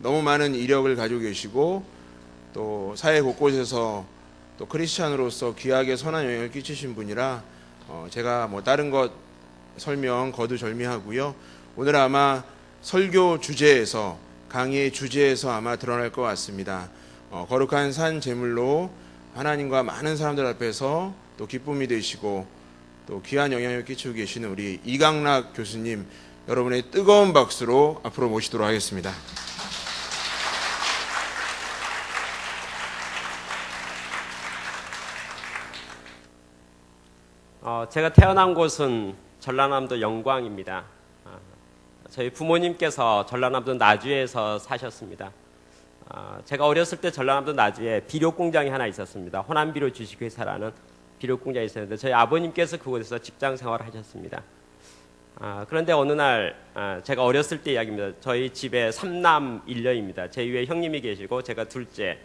너무 많은 이력을 가지고 계시고 또 사회 곳곳에서 또 크리스찬으로서 귀하게 선한 영향을 끼치신 분이라 제가 뭐 다른 것 설명 거두절미하고요. 오늘 아마 설교 주제에서 강의의 주제에서 아마 드러날 것 같습니다. 거룩한 산 제물로 하나님과 많은 사람들 앞에서 또 기쁨이 되시고 또 귀한 영향을 끼치고 계시는 우리 이강락 교수님, 여러분의 뜨거운 박수로 앞으로 모시도록 하겠습니다. 제가 태어난 곳은 전라남도 영광입니다. 저희 부모님께서 전라남도 나주에서 사셨습니다. 제가 어렸을 때 전라남도 나주에 비료 공장이 하나 있었습니다. 호남비료 주식회사라는 비료 공장이 있었는데 저희 아버님께서 그곳에서 직장 생활을 하셨습니다. 그런데 어느 날 제가 어렸을 때 이야기입니다. 저희 집에 3남 1녀입니다. 제 위에 형님이 계시고 제가 둘째,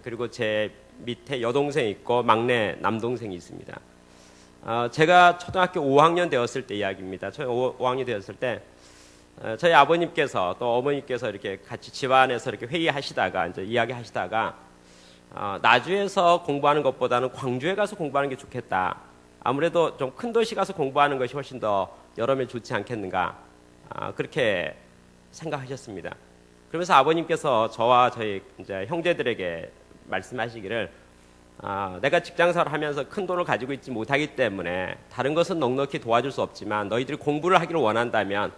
그리고 제 밑에 여동생이 있고 막내 남동생이 있습니다. 제가 초등학교 5학년 되었을 때 이야기입니다. 저희 5학년 되었을 때 저희 아버님께서 또 어머니께서 이렇게 같이 집안에서 이렇게 회의하시다가 이제 이야기하시다가 나주에서 공부하는 것보다는 광주에 가서 공부하는 게 좋겠다. 아무래도 좀 큰 도시 가서 공부하는 것이 훨씬 더 여러모로 좋지 않겠는가. 그렇게 생각하셨습니다. 그러면서 아버님께서 저와 저희 이제 형제들에게 말씀하시기를 내가 직장생활을 하면서 큰 돈을 가지고 있지 못하기 때문에 다른 것은 넉넉히 도와줄 수 없지만 너희들이 공부를 하기를 원한다면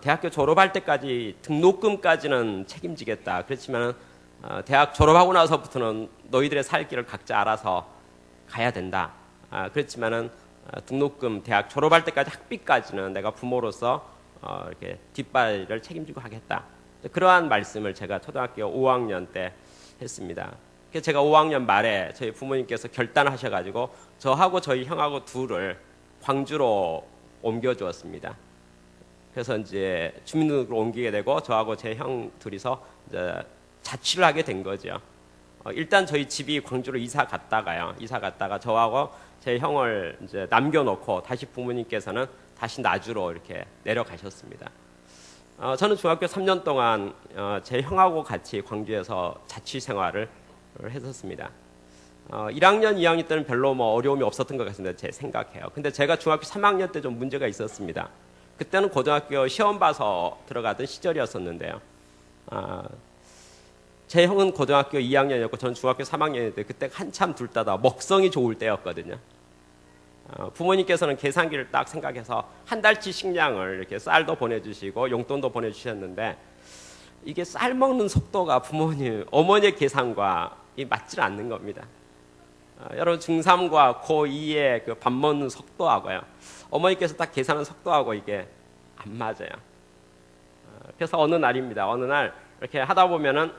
대학교 졸업할 때까지 등록금까지는 책임지겠다. 그렇지만 대학 졸업하고 나서부터는 너희들의 살 길을 각자 알아서 가야 된다. 그렇지만은 등록금 대학 졸업할 때까지 학비까지는 내가 부모로서 이렇게 뒷발을 책임지고 하겠다. 그러한 말씀을 제가 초등학교 5학년 때 했습니다. 그래서 제가 5학년 말에 저희 부모님께서 결단하셔가지고 저하고 저희 형하고 둘을 광주로 옮겨주었습니다. 그래서 이제 주민등록을 옮기게 되고 저하고 제 형 둘이서 이제 자취를 하게 된 거죠. 일단 저희 집이 광주로 이사 갔다가 저하고 제 형을 이제 남겨놓고 다시 부모님께서는 다시 나주로 이렇게 내려가셨습니다. 저는 중학교 3년 동안 제 형하고 같이 광주에서 자취 생활을 했었습니다. 1학년, 2학년 때는 별로 뭐 어려움이 없었던 것 같습니다. 제 생각해요. 근데 제가 중학교 3학년 때 좀 문제가 있었습니다. 그때는 고등학교 시험 봐서 들어가던 시절이었었는데요. 제 형은 고등학교 2학년이었고 저는 중학교 3학년인데 그때 한참 둘 다 먹성이 좋을 때였거든요. 부모님께서는 계산기를 딱 생각해서 한 달치 식량을 이렇게 쌀도 보내주시고 용돈도 보내주셨는데 이게 쌀 먹는 속도가 어머니의 계산과 맞질 않는 겁니다. 여러분 중3과 고2의 그 밥 먹는 속도하고요. 어머니께서 딱 계산하는 속도하고 이게 안 맞아요. 그래서 어느 날입니다. 어느 날 이렇게 하다 보면은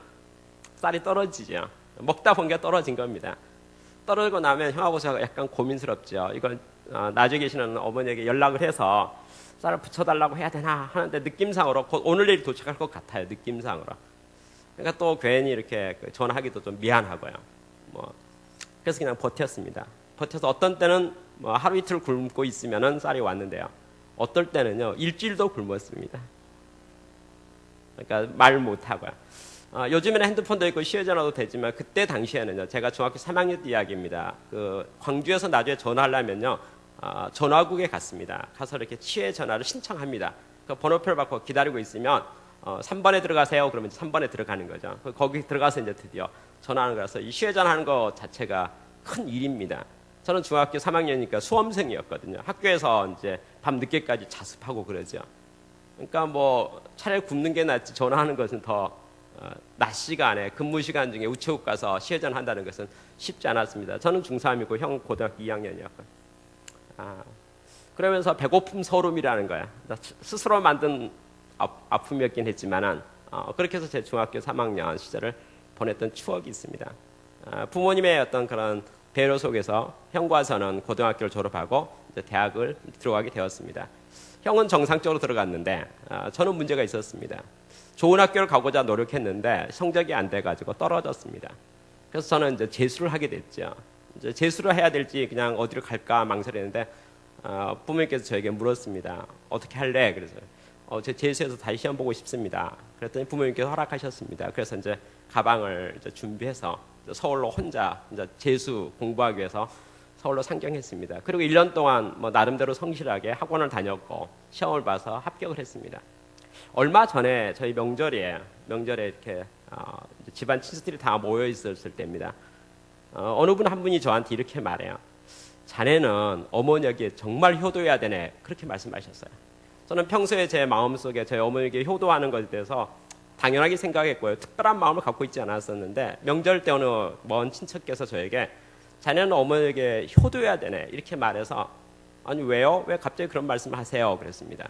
쌀이 떨어지죠. 먹다 보니까 떨어진 겁니다. 떨어지고 나면 형하고 제가 약간 고민스럽죠. 이걸 나중에 계시는 어머니에게 연락을 해서 쌀을 붙여달라고 해야 되나 하는데 느낌상으로 곧 오늘 내일 도착할 것 같아요. 느낌상으로. 그러니까 또 괜히 이렇게 전화하기도 좀 미안하고요. 그래서 그냥 버텼습니다. 버텨서 어떤 때는 하루 이틀 굶고 있으면은 쌀이 왔는데요. 어떨 때는요 일주일도 굶었습니다. 그러니까 말 못하고요. 요즘에는 핸드폰도 있고 시외전화도 되지만 그때 당시에는요 제가 중학교 3학년 때 이야기입니다. 그 광주에서 나중에 전화하려면요 전화국에 갔습니다. 가서 이렇게 시외 전화를 신청합니다. 그 번호표를 받고 기다리고 있으면 3번에 들어가세요. 그러면 3번에 들어가는 거죠. 거기 들어가서 이제 드디어 전화하는 거라서 이 시외 전화하는 거 자체가 큰 일입니다. 저는 중학교 3학년이니까 수험생이었거든요. 학교에서 이제 밤 늦게까지 자습하고 그러죠. 그러니까 뭐 차라리 굶는 게 낫지 전화하는 것은 더 낮 시간에 근무 시간 중에 우체국 가서 시외전 한다는 것은 쉽지 않았습니다. 저는 중3이고 형 고등학교 2학년이었고 그러면서 배고픔 소름이라는 거야. 스스로 만든 아픔이었긴 했지만은 그렇게 해서 제 중학교 3학년 시절을 보냈던 추억이 있습니다. 부모님의 어떤 그런 배려 속에서 형과 저는 고등학교를 졸업하고 이제 대학을 들어가게 되었습니다. 형은 정상적으로 들어갔는데 저는 문제가 있었습니다. 좋은 학교를 가고자 노력했는데 성적이 안 돼가지고 떨어졌습니다. 그래서 저는 이제 재수를 하게 됐죠. 이제 재수를 해야 될지 그냥 어디로 갈까 망설였는데 부모님께서 저에게 물었습니다. 어떻게 할래? 그래서 제 재수해서 다시 시험 보고 싶습니다. 그랬더니 부모님께서 허락하셨습니다. 그래서 이제 가방을 이제 준비해서 서울로 혼자 이제 재수 공부하기 위해서 서울로 상경했습니다. 그리고 1년 동안 뭐 나름대로 성실하게 학원을 다녔고 시험을 봐서 합격을 했습니다. 얼마 전에 저희 명절에 이렇게 이제 집안 친구들이 다 모여 있었을 때입니다. 어느 분 한 분이 저한테 이렇게 말해요. 자네는 어머니에게 정말 효도해야 되네. 그렇게 말씀하셨어요. 저는 평소에 제 마음속에 저희 어머니에게 효도하는 것에 대해서 당연하게 생각했고요. 특별한 마음을 갖고 있지 않았었는데 명절 때 어느 먼 친척께서 저에게 자네는 어머니에게 효도해야 되네. 이렇게 말해서 아니 왜요? 왜 갑자기 그런 말씀을 하세요? 그랬습니다.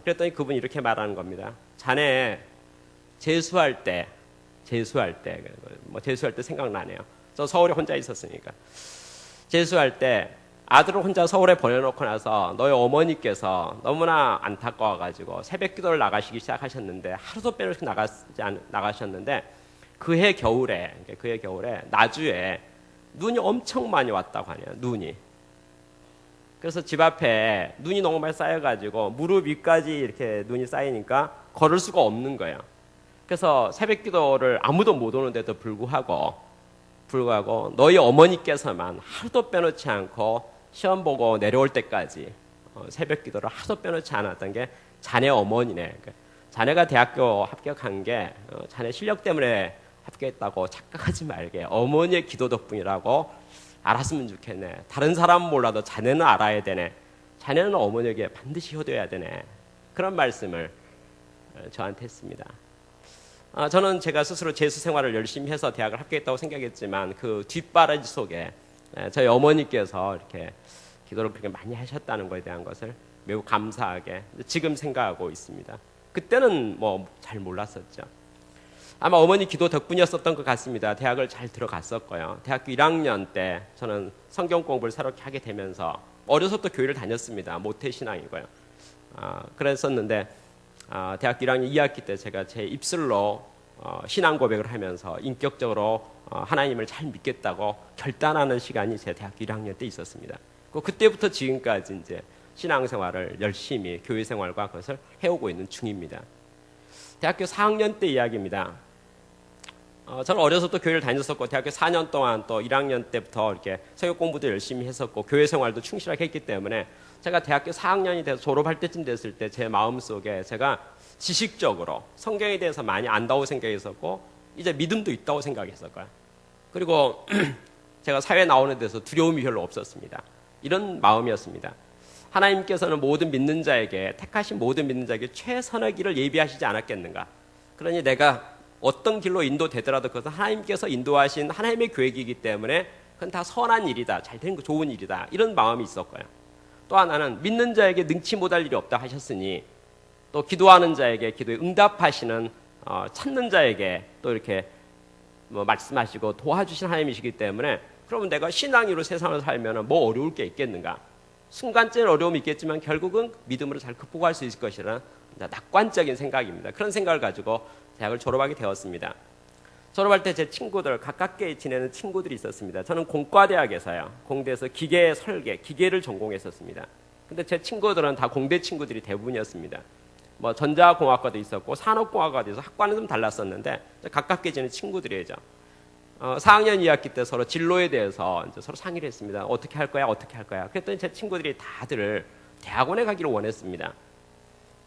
그랬더니 그분이 이렇게 말하는 겁니다. 자네 재수할 때 생각나네요. 저 서울에 혼자 있었으니까. 재수할 때 아들을 혼자 서울에 보내놓고 나서 너희 어머니께서 너무나 안타까워가지고 새벽 기도를 나가시기 시작하셨는데 하루도 빼놓고 나가셨는데 그해 겨울에 나주에 눈이 엄청 많이 왔다고 하네요. 눈이. 그래서 집 앞에 눈이 너무 많이 쌓여가지고 무릎 위까지 이렇게 눈이 쌓이니까 걸을 수가 없는 거예요. 그래서 새벽 기도를 아무도 못 오는데도 불구하고 너희 어머니께서만 하루도 빼놓지 않고 시험 보고 내려올 때까지 새벽 기도를 하루도 빼놓지 않았던 게 자네 어머니네. 그러니까 자네가 대학교 합격한 게 자네 실력 때문에 합격했다고 착각하지 말게. 어머니의 기도 덕분이라고 알았으면 좋겠네. 다른 사람은 몰라도 자네는 알아야 되네. 자네는 어머니에게 반드시 효도해야 되네. 그런 말씀을 저한테 했습니다. 저는 제가 스스로 재수 생활을 열심히 해서 대학을 합격했다고 생각했지만 그 뒷바라지 속에 저희 어머니께서 이렇게 기도를 그렇게 많이 하셨다는 것에 대한 것을 매우 감사하게 지금 생각하고 있습니다. 그때는 뭐 잘 몰랐었죠. 아마 어머니 기도 덕분이었었던 것 같습니다. 대학을 잘 들어갔었고요. 대학교 1학년 때 저는 성경 공부를 새롭게 하게 되면서 어려서부터 교회를 다녔습니다. 모태신앙이고요. 그랬었는데 대학교 1학년 2학기 때 제가 제 입술로 신앙 고백을 하면서 인격적으로 하나님을 잘 믿겠다고 결단하는 시간이 제 대학교 1학년 때 있었습니다. 그때부터 지금까지 이제 신앙생활을 열심히 교회 생활과 그것을 해오고 있는 중입니다. 대학교 4학년 때 이야기입니다. 저는 어려서부터 교회를 다녔었고 대학교 4년 동안 또 1학년 때부터 이렇게 성역 공부도 열심히 했었고 교회 생활도 충실하게 했기 때문에 제가 대학교 4학년이 돼서 졸업할 때쯤 됐을 때 제 마음속에 제가 지식적으로 성경에 대해서 많이 안다고 생각했었고 이제 믿음도 있다고 생각했었고요. 그리고 제가 사회에 나오는 데서 두려움이 별로 없었습니다. 이런 마음이었습니다. 하나님께서는 모든 믿는 자에게 택하신 모든 믿는 자에게 최선의 길을 예비하시지 않았겠는가. 그러니 내가 어떤 길로 인도되더라도 그것은 하나님께서 인도하신 하나님의 계획이기 때문에 그건 다 선한 일이다. 잘 된 거 좋은 일이다. 이런 마음이 있었고요. 또 하나는 믿는 자에게 능치 못할 일이 없다 하셨으니 또 기도하는 자에게 기도에 응답하시는 찾는 자에게 또 이렇게 말씀하시고 도와주신 하나님이시기 때문에 그러면 내가 신앙으로 세상을 살면 뭐 어려울 게 있겠는가. 순간적인 어려움이 있겠지만 결국은 믿음으로 잘 극복할 수 있을 것이라는 낙관적인 생각입니다. 그런 생각을 가지고 대학을 졸업하게 되었습니다. 졸업할 때 제 친구들, 가깝게 지내는 친구들이 있었습니다. 저는 공과대학에서요. 공대에서 기계 설계, 기계를 전공했었습니다. 근데 제 친구들은 다 공대 친구들이 대부분이었습니다. 뭐 전자공학과도 있었고 산업공학과도 있어서 학과는 좀 달랐었는데 가깝게 지내는 친구들이죠. 4학년 2학기 때 서로 진로에 대해서 이제 서로 상의를 했습니다. 어떻게 할 거야? 어떻게 할 거야? 그랬더니 제 친구들이 다들 대학원에 가기를 원했습니다.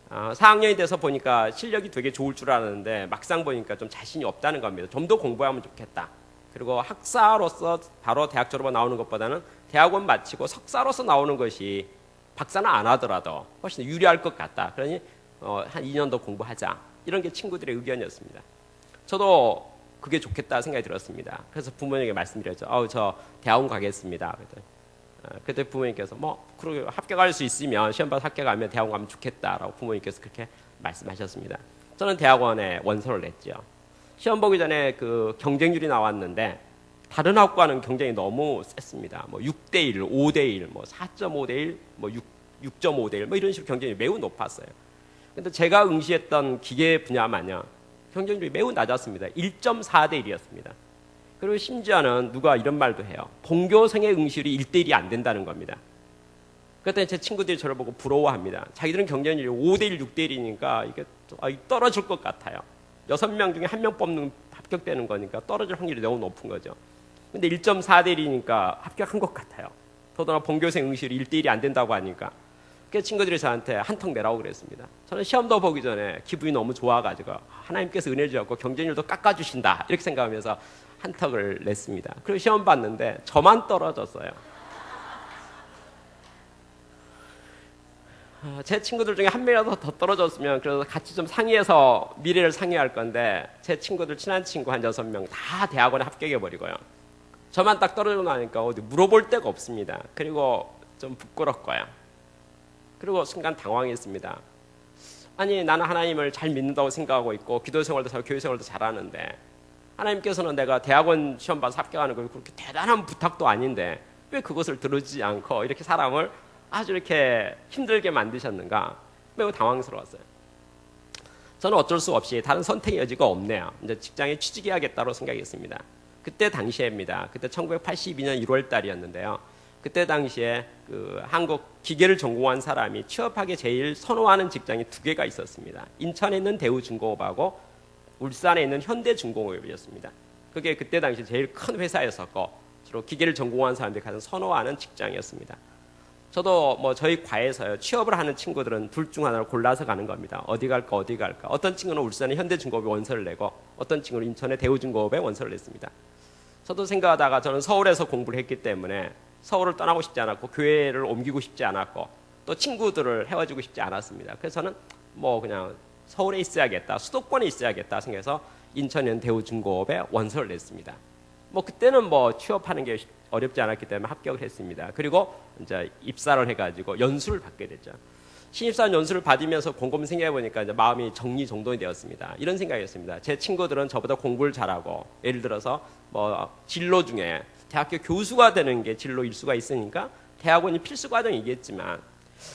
4학년이 돼서 보니까 실력이 되게 좋을 줄 알았는데 막상 보니까 좀 자신이 없다는 겁니다. 좀 더 공부하면 좋겠다. 그리고 학사로서 바로 대학 졸업하고 나오는 것보다는 대학원 마치고 석사로서 나오는 것이 박사는 안 하더라도 훨씬 유리할 것 같다. 그러니 한 2년 더 공부하자. 이런 게 친구들의 의견이었습니다. 저도 그게 좋겠다 생각이 들었습니다. 그래서 부모님에게 말씀드렸죠. 저 대학원 가겠습니다. 그때 부모님께서 그러게 합격할 수 있으면 시험 봐서 합격하면 대학원 가면 좋겠다라고 부모님께서 그렇게 말씀하셨습니다. 저는 대학원에 원서를 냈죠. 시험 보기 전에 그 경쟁률이 나왔는데 다른 학과는 경쟁이 너무 셌습니다. 6대1, 5대1, 4.5대1, 6.5대1 이런 식으로 경쟁이 매우 높았어요. 근데 제가 응시했던 기계 분야만요. 경쟁률이 매우 낮았습니다. 1.4대 1이었습니다. 그리고 심지어는 누가 이런 말도 해요. 본교생의 응시율이 1대 1이 안 된다는 겁니다. 그랬더니 제 친구들이 저를 보고 부러워합니다. 자기들은 경쟁률이 5대1, 6대1이니까 이게 떨어질 것 같아요. 6명 중에 1명 뽑는 합격되는 거니까 떨어질 확률이 너무 높은 거죠. 근데 1.4대1이니까 합격한 것 같아요. 더더나 본교생 응시율이 1대1이 안 된다고 하니까. 그 친구들이 저한테 한턱 내라고 그랬습니다. 저는 시험도 보기 전에 기분이 너무 좋아가지고 하나님께서 은혜 주셨고 경쟁률도 깎아주신다 이렇게 생각하면서 한턱을 냈습니다. 그리고 시험 봤는데 저만 떨어졌어요. 제 친구들 중에 한 명이라도 더 떨어졌으면 그래서 같이 좀 상의해서 미래를 상의할 건데 제 친구들 친한 친구 한 6명 다 대학원에 합격해버리고요. 저만 딱 떨어지고 나니까 어디 물어볼 데가 없습니다. 그리고 좀 부끄럽고요. 그리고 순간 당황했습니다. 아니 나는 하나님을 잘 믿는다고 생각하고 있고 기도 생활도 잘하고 교회 생활도 잘하는데 하나님께서는 내가 대학원 시험 봐서 합격하는 걸 그렇게 대단한 부탁도 아닌데 왜 그것을 들어주지 않고 이렇게 사람을 아주 이렇게 힘들게 만드셨는가 매우 당황스러웠어요. 저는 어쩔 수 없이 다른 선택의 여지가 없네요. 이제 직장에 취직해야겠다고 생각했습니다. 그때 당시에입니다. 그때 1982년 1월 달이었는데요. 그때 당시에 그 한국 기계를 전공한 사람이 취업하기 제일 선호하는 직장이 2개가 있었습니다. 인천에 있는 대우중공업하고 울산에 있는 현대중공업이었습니다. 그게 그때 당시 제일 큰 회사였었고 주로 기계를 전공한 사람들이 가장 선호하는 직장이었습니다. 저도 뭐 저희 과에서요 취업을 하는 친구들은 둘 중 하나를 골라서 가는 겁니다. 어디 갈까 어디 갈까. 어떤 친구는 울산의 현대중공업에 원서를 내고 어떤 친구는 인천의 대우중공업에 원서를 냈습니다. 저도 생각하다가 저는 서울에서 공부를 했기 때문에 서울을 떠나고 싶지 않았고 교회를 옮기고 싶지 않았고 또 친구들을 헤어지고 싶지 않았습니다. 그래서 저는 뭐 그냥 서울에 있어야겠다, 수도권에 있어야겠다 생각해서 인천현 대우중공업에 원서를 냈습니다. 뭐 그때는 뭐 취업하는 게 어렵지 않았기 때문에 합격을 했습니다. 그리고 이제 입사를 해가지고 연수를 받게 됐죠. 신입사원 연수를 받으면서 곰곰이 생각해 보니까 이제 마음이 정리정돈이 되었습니다. 이런 생각이었습니다. 제 친구들은 저보다 공부를 잘하고 예를 들어서 뭐 진로 중에 대학교 교수가 되는 게 진로일 수가 있으니까 대학원이 필수 과정이겠지만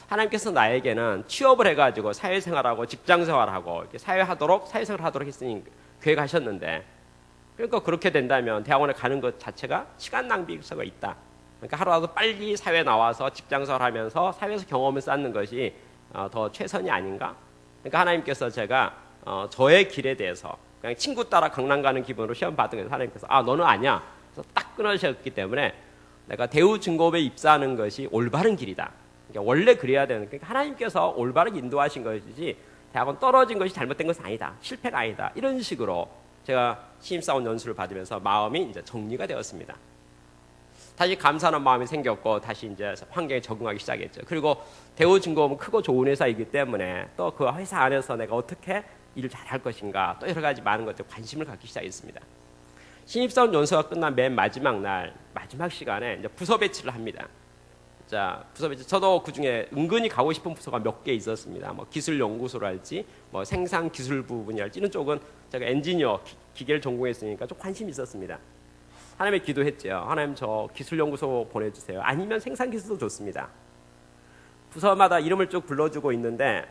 하나님께서 나에게는 취업을 해가지고 사회생활하고 직장생활하고 이렇게 사회생활하도록 했으니 교회 가셨는데 그러니까 그렇게 된다면 대학원에 가는 것 자체가 시간 낭비일 수가 있다. 그러니까 하루라도 빨리 사회에 나와서 직장생활하면서 사회에서 경험을 쌓는 것이 더 최선이 아닌가? 그러니까 하나님께서 제가 저의 길에 대해서 그냥 친구 따라 강남 가는 기분으로 시험 받은 거예요. 하나님께서 너는 아니야. 그래서 딱 끊으셨기 때문에 내가 대우중공업에 입사하는 것이 올바른 길이다. 그러니까 원래 그래야 되는 그러니까 하나님께서 올바르게 인도하신 것이지 대학원 떨어진 것이 잘못된 것은 아니다. 실패가 아니다. 이런 식으로 제가 신입사원 연수를 받으면서 마음이 이제 정리가 되었습니다. 다시 감사하는 마음이 생겼고 다시 이제 환경에 적응하기 시작했죠. 그리고 대우중공업은 크고 좋은 회사이기 때문에 또 그 회사 안에서 내가 어떻게 일을 잘할 것인가 또 여러 가지 많은 것들 관심을 갖기 시작했습니다. 신입사원 연수가 끝난 맨 마지막 날 마지막 시간에 이제 부서 배치를 합니다. 자, 부서 배치 저도 그 중에 은근히 가고 싶은 부서가 몇 개 있었습니다. 뭐 기술연구소랄지 뭐 생산기술부 분야랄지 이런 쪽은 제가 엔지니어 기계를 전공했으니까 좀 관심이 있었습니다. 하나님의 기도했죠. 하나님 저 기술연구소 보내주세요. 아니면 생산기술도 좋습니다. 부서마다 이름을 쭉 불러주고 있는데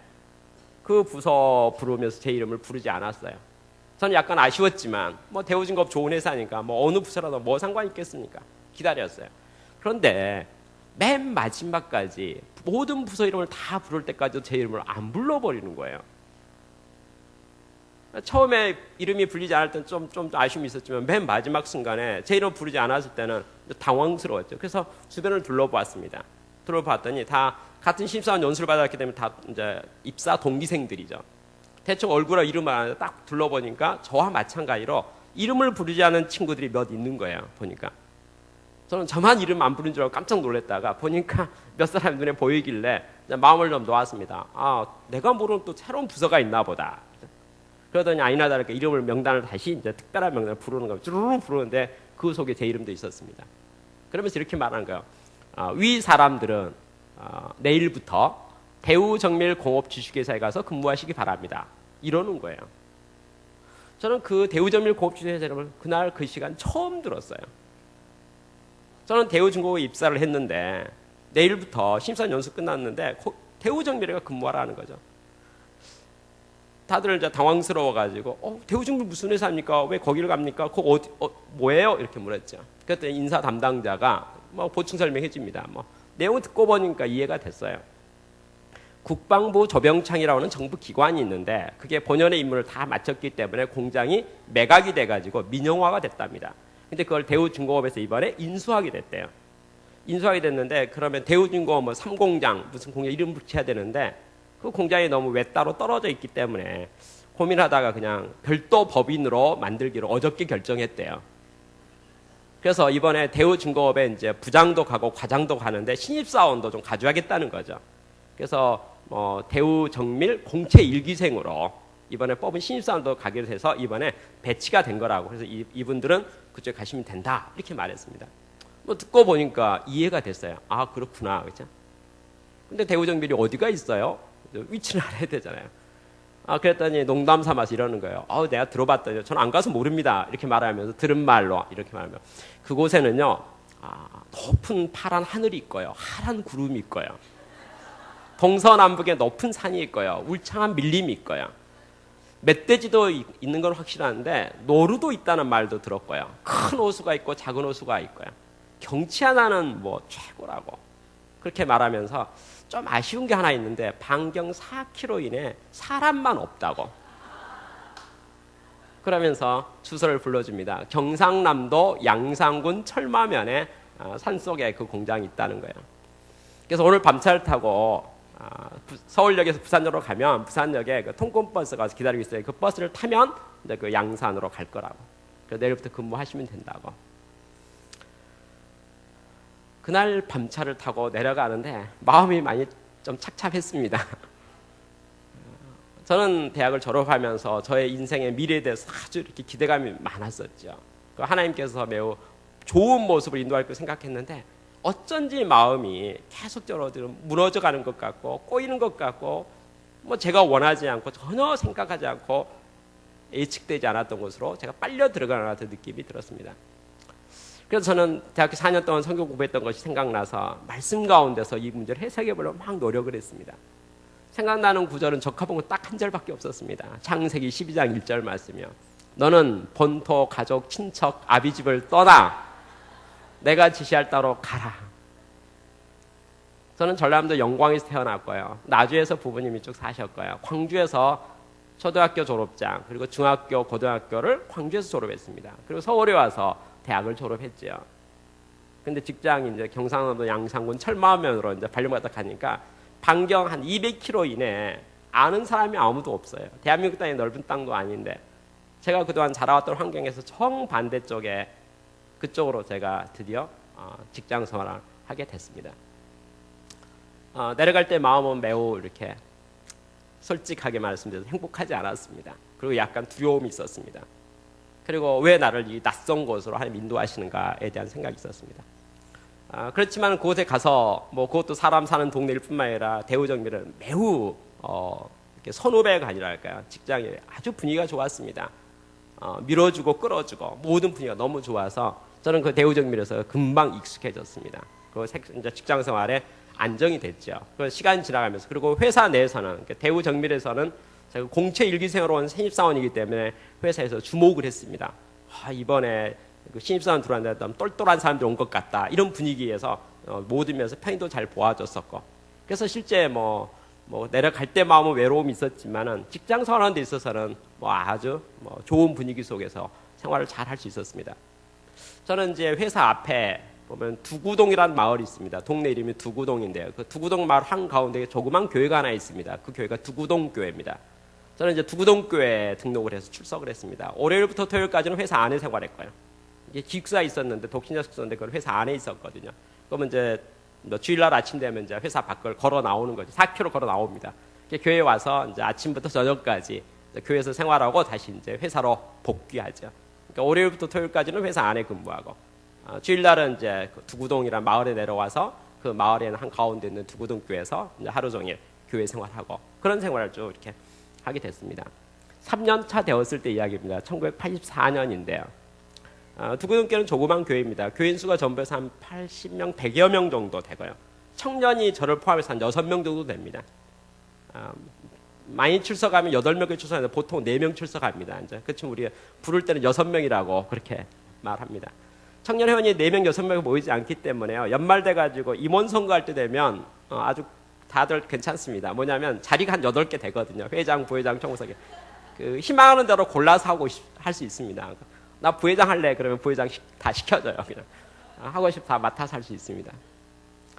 그 부서 부르면서 제 이름을 부르지 않았어요. 저는 약간 아쉬웠지만 뭐 대우중공업 좋은 회사니까 뭐 어느 부서라도 뭐 상관이 있겠습니까? 기다렸어요. 그런데 맨 마지막까지 모든 부서 이름을 다 부를 때까지도 제 이름을 안 불러버리는 거예요. 처음에 이름이 불리지 않을 때는 좀 아쉬움이 있었지만 맨 마지막 순간에 제 이름 부르지 않았을 때는 당황스러웠죠. 그래서 주변을 둘러보았습니다. 둘러봤더니 다 같은 신입사원 연수를 받았기 때문에 다 이제 입사 동기생들이죠. 대충 얼굴과 이름을 딱 둘러보니까 저와 마찬가지로 이름을 부르지 않은 친구들이 몇 있는 거예요. 보니까 저는 저만 이름 안 부른 줄 알고 깜짝 놀랐다가 보니까 몇 사람 눈에 보이길래 마음을 좀 놓았습니다. 내가 모르는 또 새로운 부서가 있나 보다. 그러더니 아니나 다를까 이름을 명단을 다시 이제 특별한 명단을 부르는 거예요. 쭈르르 부르는데 그 속에 제 이름도 있었습니다. 그러면서 이렇게 말한 거예요. 위 사람들은 내일부터 대우정밀공업 주식회사에 가서 근무하시기 바랍니다. 이러는 거예요. 저는 그 대우정밀공업 주식회사 이름을 그날 그 시간 처음 들었어요. 저는 대우중공업에 입사를 했는데 내일부터 신입사원 연수 끝났는데 대우정밀에 근무하라는 거죠. 다들 이제 당황스러워가지고 대우중공업 무슨 회사입니까? 왜 거기를 갑니까? 거기 뭐예요? 이렇게 물었죠. 그랬더니 인사 담당자가 뭐 보충 설명해 줍니다. 뭐 내용 듣고 보니까 이해가 됐어요. 국방부 조병창이라고 하는 정부 기관이 있는데 그게 본연의 임무를 다 마쳤기 때문에 공장이 매각이 돼가지고 민영화가 됐답니다. 근데 그걸 대우중공업에서 이번에 인수하게 됐대요. 인수하게 됐는데 그러면 대우중공업 뭐 3공장 무슨 공장 이름 붙여야 되는데 그 공장이 너무 외따로 떨어져 있기 때문에 고민하다가 그냥 별도 법인으로 만들기로 어저께 결정했대요. 그래서 이번에 대우중공업에 이제 부장도 가고 과장도 가는데 신입사원도 좀 가져야겠다는 거죠. 그래서 대우정밀 공채 1기생으로 이번에 뽑은 신입사원도 가기로 해서 이번에 배치가 된 거라고. 그래서 이분들은 그쪽에 가시면 된다 이렇게 말했습니다. 뭐 듣고 보니까 이해가 됐어요. 아 그렇구나, 그죠? 근데 대우정밀이 어디가 있어요? 위치를 알아야 되잖아요. 그랬더니 농담 삼아서 이러는 거예요. 내가 들어봤더니 저는 안 가서 모릅니다. 이렇게 말하면서 들은 말로 이렇게 말하면 그곳에는요 높은 파란 하늘이 있고요, 하얀 구름이 있고요, 동서남북에 높은 산이 있고요, 울창한 밀림이 있고요, 멧돼지도 있는 건 확실한데 노루도 있다는 말도 들었고요, 큰 호수가 있고 작은 호수가 있고요, 경치 하나는 뭐 최고라고 그렇게 말하면서 좀 아쉬운 게 하나 있는데 반경 4km 이내 사람만 없다고 그러면서 주소를 불러줍니다. 경상남도 양산군 철마면에 산속에 그 공장이 있다는 거예요. 그래서 오늘 밤차를 타고 서울역에서 부산역으로 가면 부산역에 그 통근버스가 기다리고 있어요. 그 버스를 타면 이제 그 양산으로 갈 거라고. 그래서 내일부터 근무하시면 된다고. 그날 밤차를 타고 내려가는데 마음이 많이 좀 착잡했습니다. 저는 대학을 졸업하면서 저의 인생의 미래에 대해서 아주 이렇게 기대감이 많았었죠. 하나님께서 매우 좋은 모습을 인도할 걸 생각했는데 어쩐지 마음이 계속적으로 무너져가는 것 같고 꼬이는 것 같고 뭐 제가 원하지 않고 전혀 생각하지 않고 예측되지 않았던 곳으로 제가 빨려 들어가는 것 같은 느낌이 들었습니다. 그래서 저는 대학교 4년 동안 성경 공부했던 것이 생각나서 말씀 가운데서 이 문제를 해석해 보려고 막 노력을 했습니다. 생각나는 구절은 적합한 건 딱 한 절밖에 없었습니다. 창세기 12장 1절 말씀이요. 너는 본토, 가족, 친척, 아비집을 떠나 내가 지시할 따로 가라. 저는 전라남도 영광에서 태어났고요. 나주에서 부모님이 쭉 사셨고요. 광주에서 초등학교 졸업장 그리고 중학교, 고등학교를 광주에서 졸업했습니다. 그리고 서울에 와서 대학을 졸업했죠. 근데 직장이 이제 경상남도 양산군 철마면으로 이제 발령받아 가니까 반경 한 200km 이내에 아는 사람이 아무도 없어요. 대한민국 땅이 넓은 땅도 아닌데 제가 그동안 자라왔던 환경에서 정반대 쪽에 그쪽으로 제가 드디어 직장 생활을 하게 됐습니다. 내려갈 때 마음은 매우 이렇게 솔직하게 말씀드려서 행복하지 않았습니다. 그리고 약간 두려움이 있었습니다. 그리고 왜 나를 이 낯선 곳으로 하나님 인도하시는가에 대한 생각이 있었습니다. 그렇지만 그곳에 가서 뭐 그것도 사람 사는 동네일 뿐만 아니라 대우정밀은 매우 이렇게 선후배가 아니랄까요. 직장이 아주 분위기가 좋았습니다. 밀어주고 끌어주고 모든 분위기가 너무 좋아서 저는 그 대우정밀에서 금방 익숙해졌습니다. 그 이제 직장 생활에 안정이 됐죠. 그 시간 지나가면서 그리고 회사 내에서는 대우정밀에서는 제가 공채 1기생으로 온 신입사원이기 때문에 회사에서 주목을 했습니다. 이번에 그 신입사원 들어왔는데 너무 똘똘한 사람들이 온 것 같다. 이런 분위기에서 모든 면에서 평도 잘 보아줬었고 그래서 실제 뭐 내려갈 때 마음은 외로움이 있었지만은 직장 생활하는 데 있어서는 아주 좋은 분위기 속에서 생활을 잘 할 수 있었습니다. 저는 이제 회사 앞에 보면 두구동이라는 마을이 있습니다. 동네 이름이 두구동인데요. 그 두구동 마을 한가운데 조그만 교회가 하나 있습니다. 그 교회가 두구동 교회입니다. 저는 이제 두구동 교회에 등록을 해서 출석을 했습니다. 월요일부터 토요일까지는 회사 안에 생활했고요. 이게 기숙사 있었는데 독신자 숙소인데 그걸 회사 안에 있었거든요. 그러면 이제 주일날 아침 되면 이제 회사 밖을 걸어 나오는 거죠. 4km 걸어 나옵니다. 교회에 와서 이제 아침부터 저녁까지 교회에서 생활하고 다시 이제 회사로 복귀하죠. 그러니까 월요일부터 토요일까지는 회사 안에 근무하고 주일날은 이제 그 두구동이라는 마을에 내려와서 그 마을에는 한 가운데 있는 두구동 교회에서 이제 하루 종일 교회 생활하고 그런 생활을 쭉 이렇게 하게 됐습니다. 3년 차 되었을 때 이야기입니다. 1984년인데요. 두구동 교회는 조그만 교회입니다. 교인 수가 전부에서 한 80명, 100여 명 정도 되고요. 청년이 저를 포함해서 한 6명 정도 됩니다. 많이 출석하면 8명이 출석하는데 보통 4명 출석합니다. 이제 그렇지만 우리가 부를 때는 6명이라고 그렇게 말합니다. 청년회원이 4명, 6명이 모이지 않기 때문에요. 연말 돼가지고 임원 선거할 때 되면 아주 다들 괜찮습니다. 뭐냐면 자리가 한 8개 되거든요. 회장, 부회장, 총무석에. 그 희망하는 대로 골라서 할 수 있습니다. 나 부회장 할래 그러면 부회장 다 시켜줘요. 그냥 하고 싶다 다 맡아서 할 수 있습니다.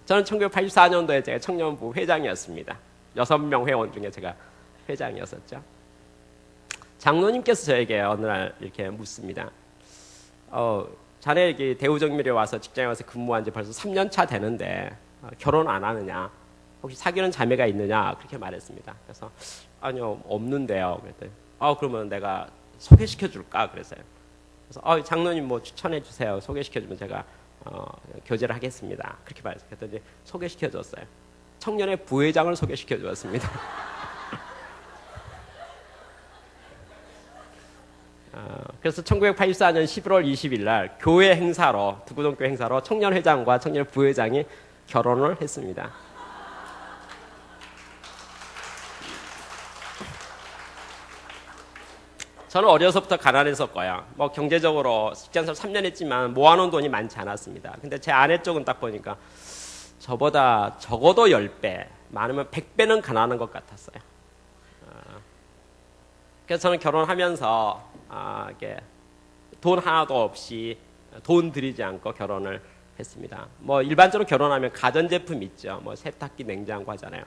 저는 1984년도에 제가 청년부 회장이었습니다. 6명 회원 중에 제가 회장이었었죠. 장로님께서 저에게 어느 날 이렇게 묻습니다. 자네 여기 대우정밀에 와서 직장에 와서 근무한 지 벌써 3년 차 되는데 결혼 안 하느냐? 혹시 사귀는 자매가 있느냐? 그렇게 말했습니다. 그래서 아니요 없는데요. 그랬더니 그러면 내가 소개시켜 줄까? 그랬어요. 그래서 장로님 뭐 추천해 주세요. 소개시켜 주면 제가 교제를 하겠습니다. 그렇게 말했어요. 그랬더니 소개시켜 줬어요. 청년의 부회장을 소개시켜 주었습니다. 그래서 1984년 11월 20일 날 교회 행사로, 두구동교회 행사로 청년회장과 청년 부회장이 결혼을 했습니다. 저는 어려서부터 가난했었고요. 뭐 경제적으로 직장생활 3년 했지만 모아놓은 돈이 많지 않았습니다. 근데 제 아내 쪽은 딱 보니까 저보다 적어도 10배, 많으면 100배는 가난한 것 같았어요. 그래서 저는 결혼하면서 이렇게 돈 하나도 없이 돈 들이지 않고 결혼을 했습니다. 뭐 일반적으로 결혼하면 가전제품 있죠. 뭐 세탁기, 냉장고 하잖아요.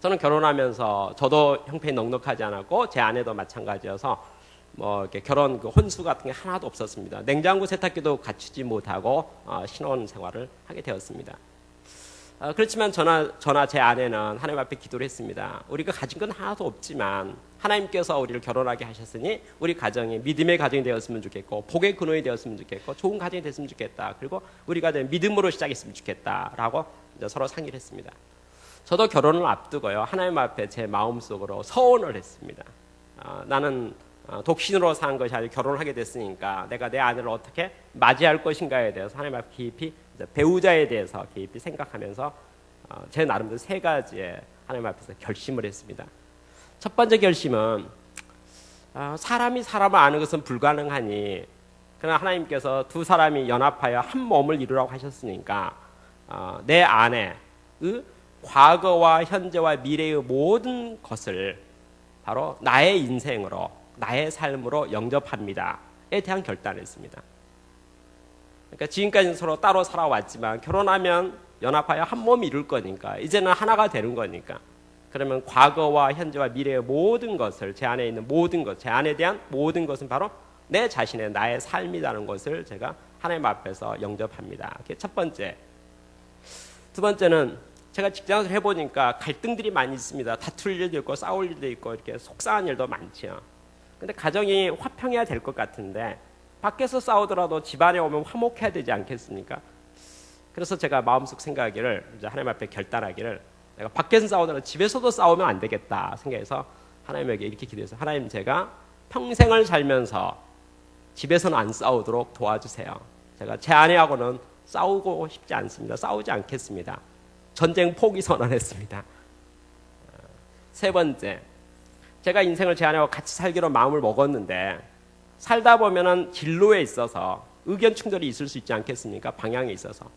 저는 결혼하면서 저도 형편이 넉넉하지 않았고 제 아내도 마찬가지여서 뭐 이렇게 결혼 그 혼수 같은 게 하나도 없었습니다. 냉장고, 세탁기도 갖추지 못하고 신혼 생활을 하게 되었습니다. 그렇지만 저나 제 아내는 하나님 앞에 기도를 했습니다. 우리가 가진 건 하나도 없지만 하나님께서 우리를 결혼하게 하셨으니 우리 가정이 믿음의 가정이 되었으면 좋겠고 복의 근원이 되었으면 좋겠고 좋은 가정이 됐으면 좋겠다. 그리고 우리 가정이 믿음으로 시작했으면 좋겠다라고 이제 서로 상의를 했습니다. 저도 결혼을 앞두고요. 하나님 앞에 제 마음속으로 서원을 했습니다. 나는 독신으로 산 것이 아니라 결혼을 하게 됐으니까 내가 내 아내를 어떻게 맞이할 것인가에 대해서 하나님 앞에 깊이 배우자에 대해서 깊이 생각하면서 제 나름대로 3가지의 하나님 앞에서 결심을 했습니다. 첫 번째 결심은 사람이 사람을 아는 것은 불가능하니 그러나 하나님께서 2사람이 연합하여 한 몸을 이루라고 하셨으니까 내 아내의 과거와 현재와 미래의 모든 것을 바로 나의 인생으로 나의 삶으로 영접합니다에 대한 결단을 했습니다. 그러니까 지금까지는 서로 따로 살아왔지만 결혼하면 연합하여 한 몸이 이룰 거니까 이제는 하나가 되는 거니까 그러면 과거와 현재와 미래의 모든 것을 제 안에 있는 모든 것, 제 안에 대한 모든 것은 바로 내 자신의 나의 삶이라는 것을 제가 하나님 앞에서 영접합니다. 그게 첫 번째. 두 번째는 제가 직장을 해보니까 갈등들이 많이 있습니다. 다툴 일도 있고 싸울 일도 있고 이렇게 속상한 일도 많죠. 근데 가정이 화평해야 될 것 같은데 밖에서 싸우더라도 집안에 오면 화목해야 되지 않겠습니까? 그래서 제가 마음속 생각하기를 이제 하나님 앞에 결단하기를 내가 밖에서 싸우더라도 집에서도 싸우면 안 되겠다 생각해서 하나님에게 이렇게 기도해서 하나님 제가 평생을 살면서 집에서는 안 싸우도록 도와주세요. 제가 제 아내하고는 싸우고 싶지 않습니다. 싸우지 않겠습니다. 전쟁 포기 선언했습니다. 3번째, 제가 인생을 제 아내와 같이 살기로 마음을 먹었는데 살다 보면은 진로에 있어서 의견 충돌이 있을 수 있지 않겠습니까? 방향에 있어서.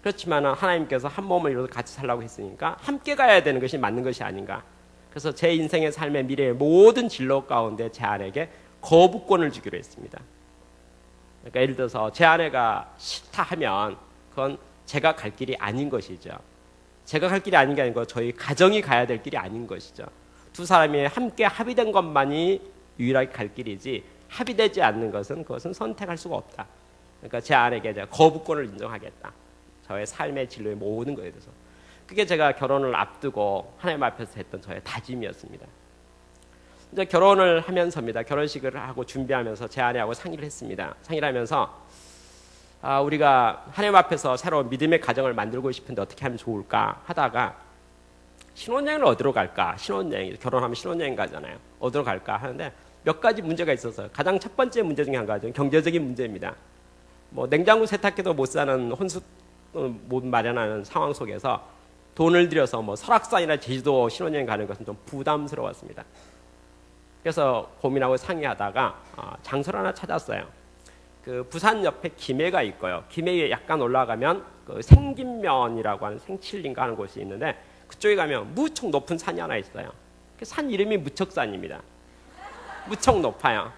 그렇지만 하나님께서 한 몸을 이루어서 같이 살라고 했으니까 함께 가야 되는 것이 맞는 것이 아닌가. 그래서 제 인생의 삶의 미래의 모든 진로 가운데 제 아내에게 거부권을 주기로 했습니다. 그러니까 예를 들어서 제 아내가 싫다 하면 그건 제가 갈 길이 아닌 것이죠. 제가 갈 길이 아닌 게 아니고 저희 가정이 가야 될 길이 아닌 것이죠. 2사람이 함께 합의된 것만이 유일하게 갈 길이지 합의되지 않는 것은 그것은 선택할 수가 없다. 그러니까 제 아내에게 제가 거부권을 인정하겠다. 저의 삶의 진로의 모든 것에 대해서. 그게 제가 결혼을 앞두고 하나님 앞에서 했던 저의 다짐이었습니다. 이제 결혼을 하면서입니다. 결혼식을 하고 준비하면서 제 아내하고 상의를 했습니다. 상의를 하면서 우리가 하나님 앞에서 새로운 믿음의 가정을 만들고 싶은데 어떻게 하면 좋을까 하다가 신혼여행을 어디로 갈까? 신혼여행, 결혼하면 신혼여행 가잖아요. 어디로 갈까 하는데 몇 가지 문제가 있어서 가장 첫 번째 문제 중에 한 가지는 경제적인 문제입니다. 뭐 냉장고 세탁기도 못 사는 혼수 못 마련하는 상황 속에서 돈을 들여서 뭐 설악산이나 제주도 신혼여행 가는 것은 좀 부담스러웠습니다. 그래서 고민하고 상의하다가 장소를 하나 찾았어요. 그 부산 옆에 김해가 있고요. 김해에 약간 올라가면 그 생김면이라고 하는 생칠린가 하는 곳이 있는데 그쪽에 가면 무척 높은 산이 하나 있어요. 그 산 이름이 무척산입니다. 무척 높아요.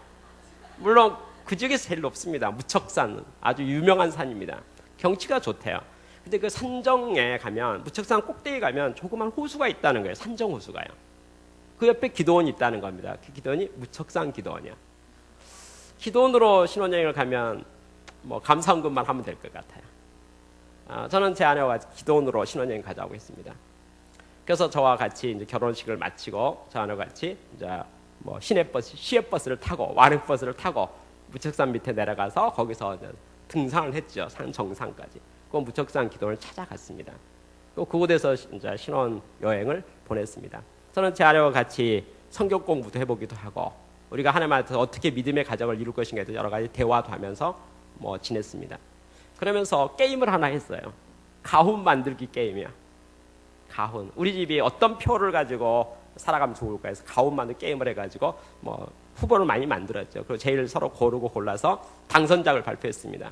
물론 그 지역에서 제일 높습니다. 무척산은 아주 유명한 산입니다. 경치가 좋대요. 근데 그 산정에 가면 무척산 꼭대기 가면 조그만 호수가 있다는 거예요. 산정 호수가요. 그 옆에 기도원이 있다는 겁니다. 그 기도원이 무척산 기도원이야. 기도원으로 신혼여행을 가면 뭐 감사원금만 하면 될 것 같아요. 저는 제 아내와 기도원으로 신혼여행 가자고 했습니다. 그래서 저와 같이 이제 결혼식을 마치고 저 아내와 같이 이제 뭐 시외버스를 타고 완행버스를 타고 무척산 밑에 내려가서 거기서 이제 등산을 했죠. 산 정상까지. 그 무척산 기도원을 찾아갔습니다. 또 그곳에서 이제 신혼 여행을 보냈습니다. 저는 제 아내와 같이 성경 공부도 해보기도 하고 우리가 하나님한테 어떻게 믿음의 가정을 이룰 것인가에 여러 가지 대화도 하면서 뭐 지냈습니다. 그러면서 게임을 하나 했어요. 가훈 만들기 게임이야. 가훈. 우리 집이 어떤 표를 가지고 살아가면 좋을까 해서 가훈 만들 게임을 해가지고 뭐 후보를 많이 만들었죠. 그리고 제일 서로 고르고 골라서 당선작을 발표했습니다.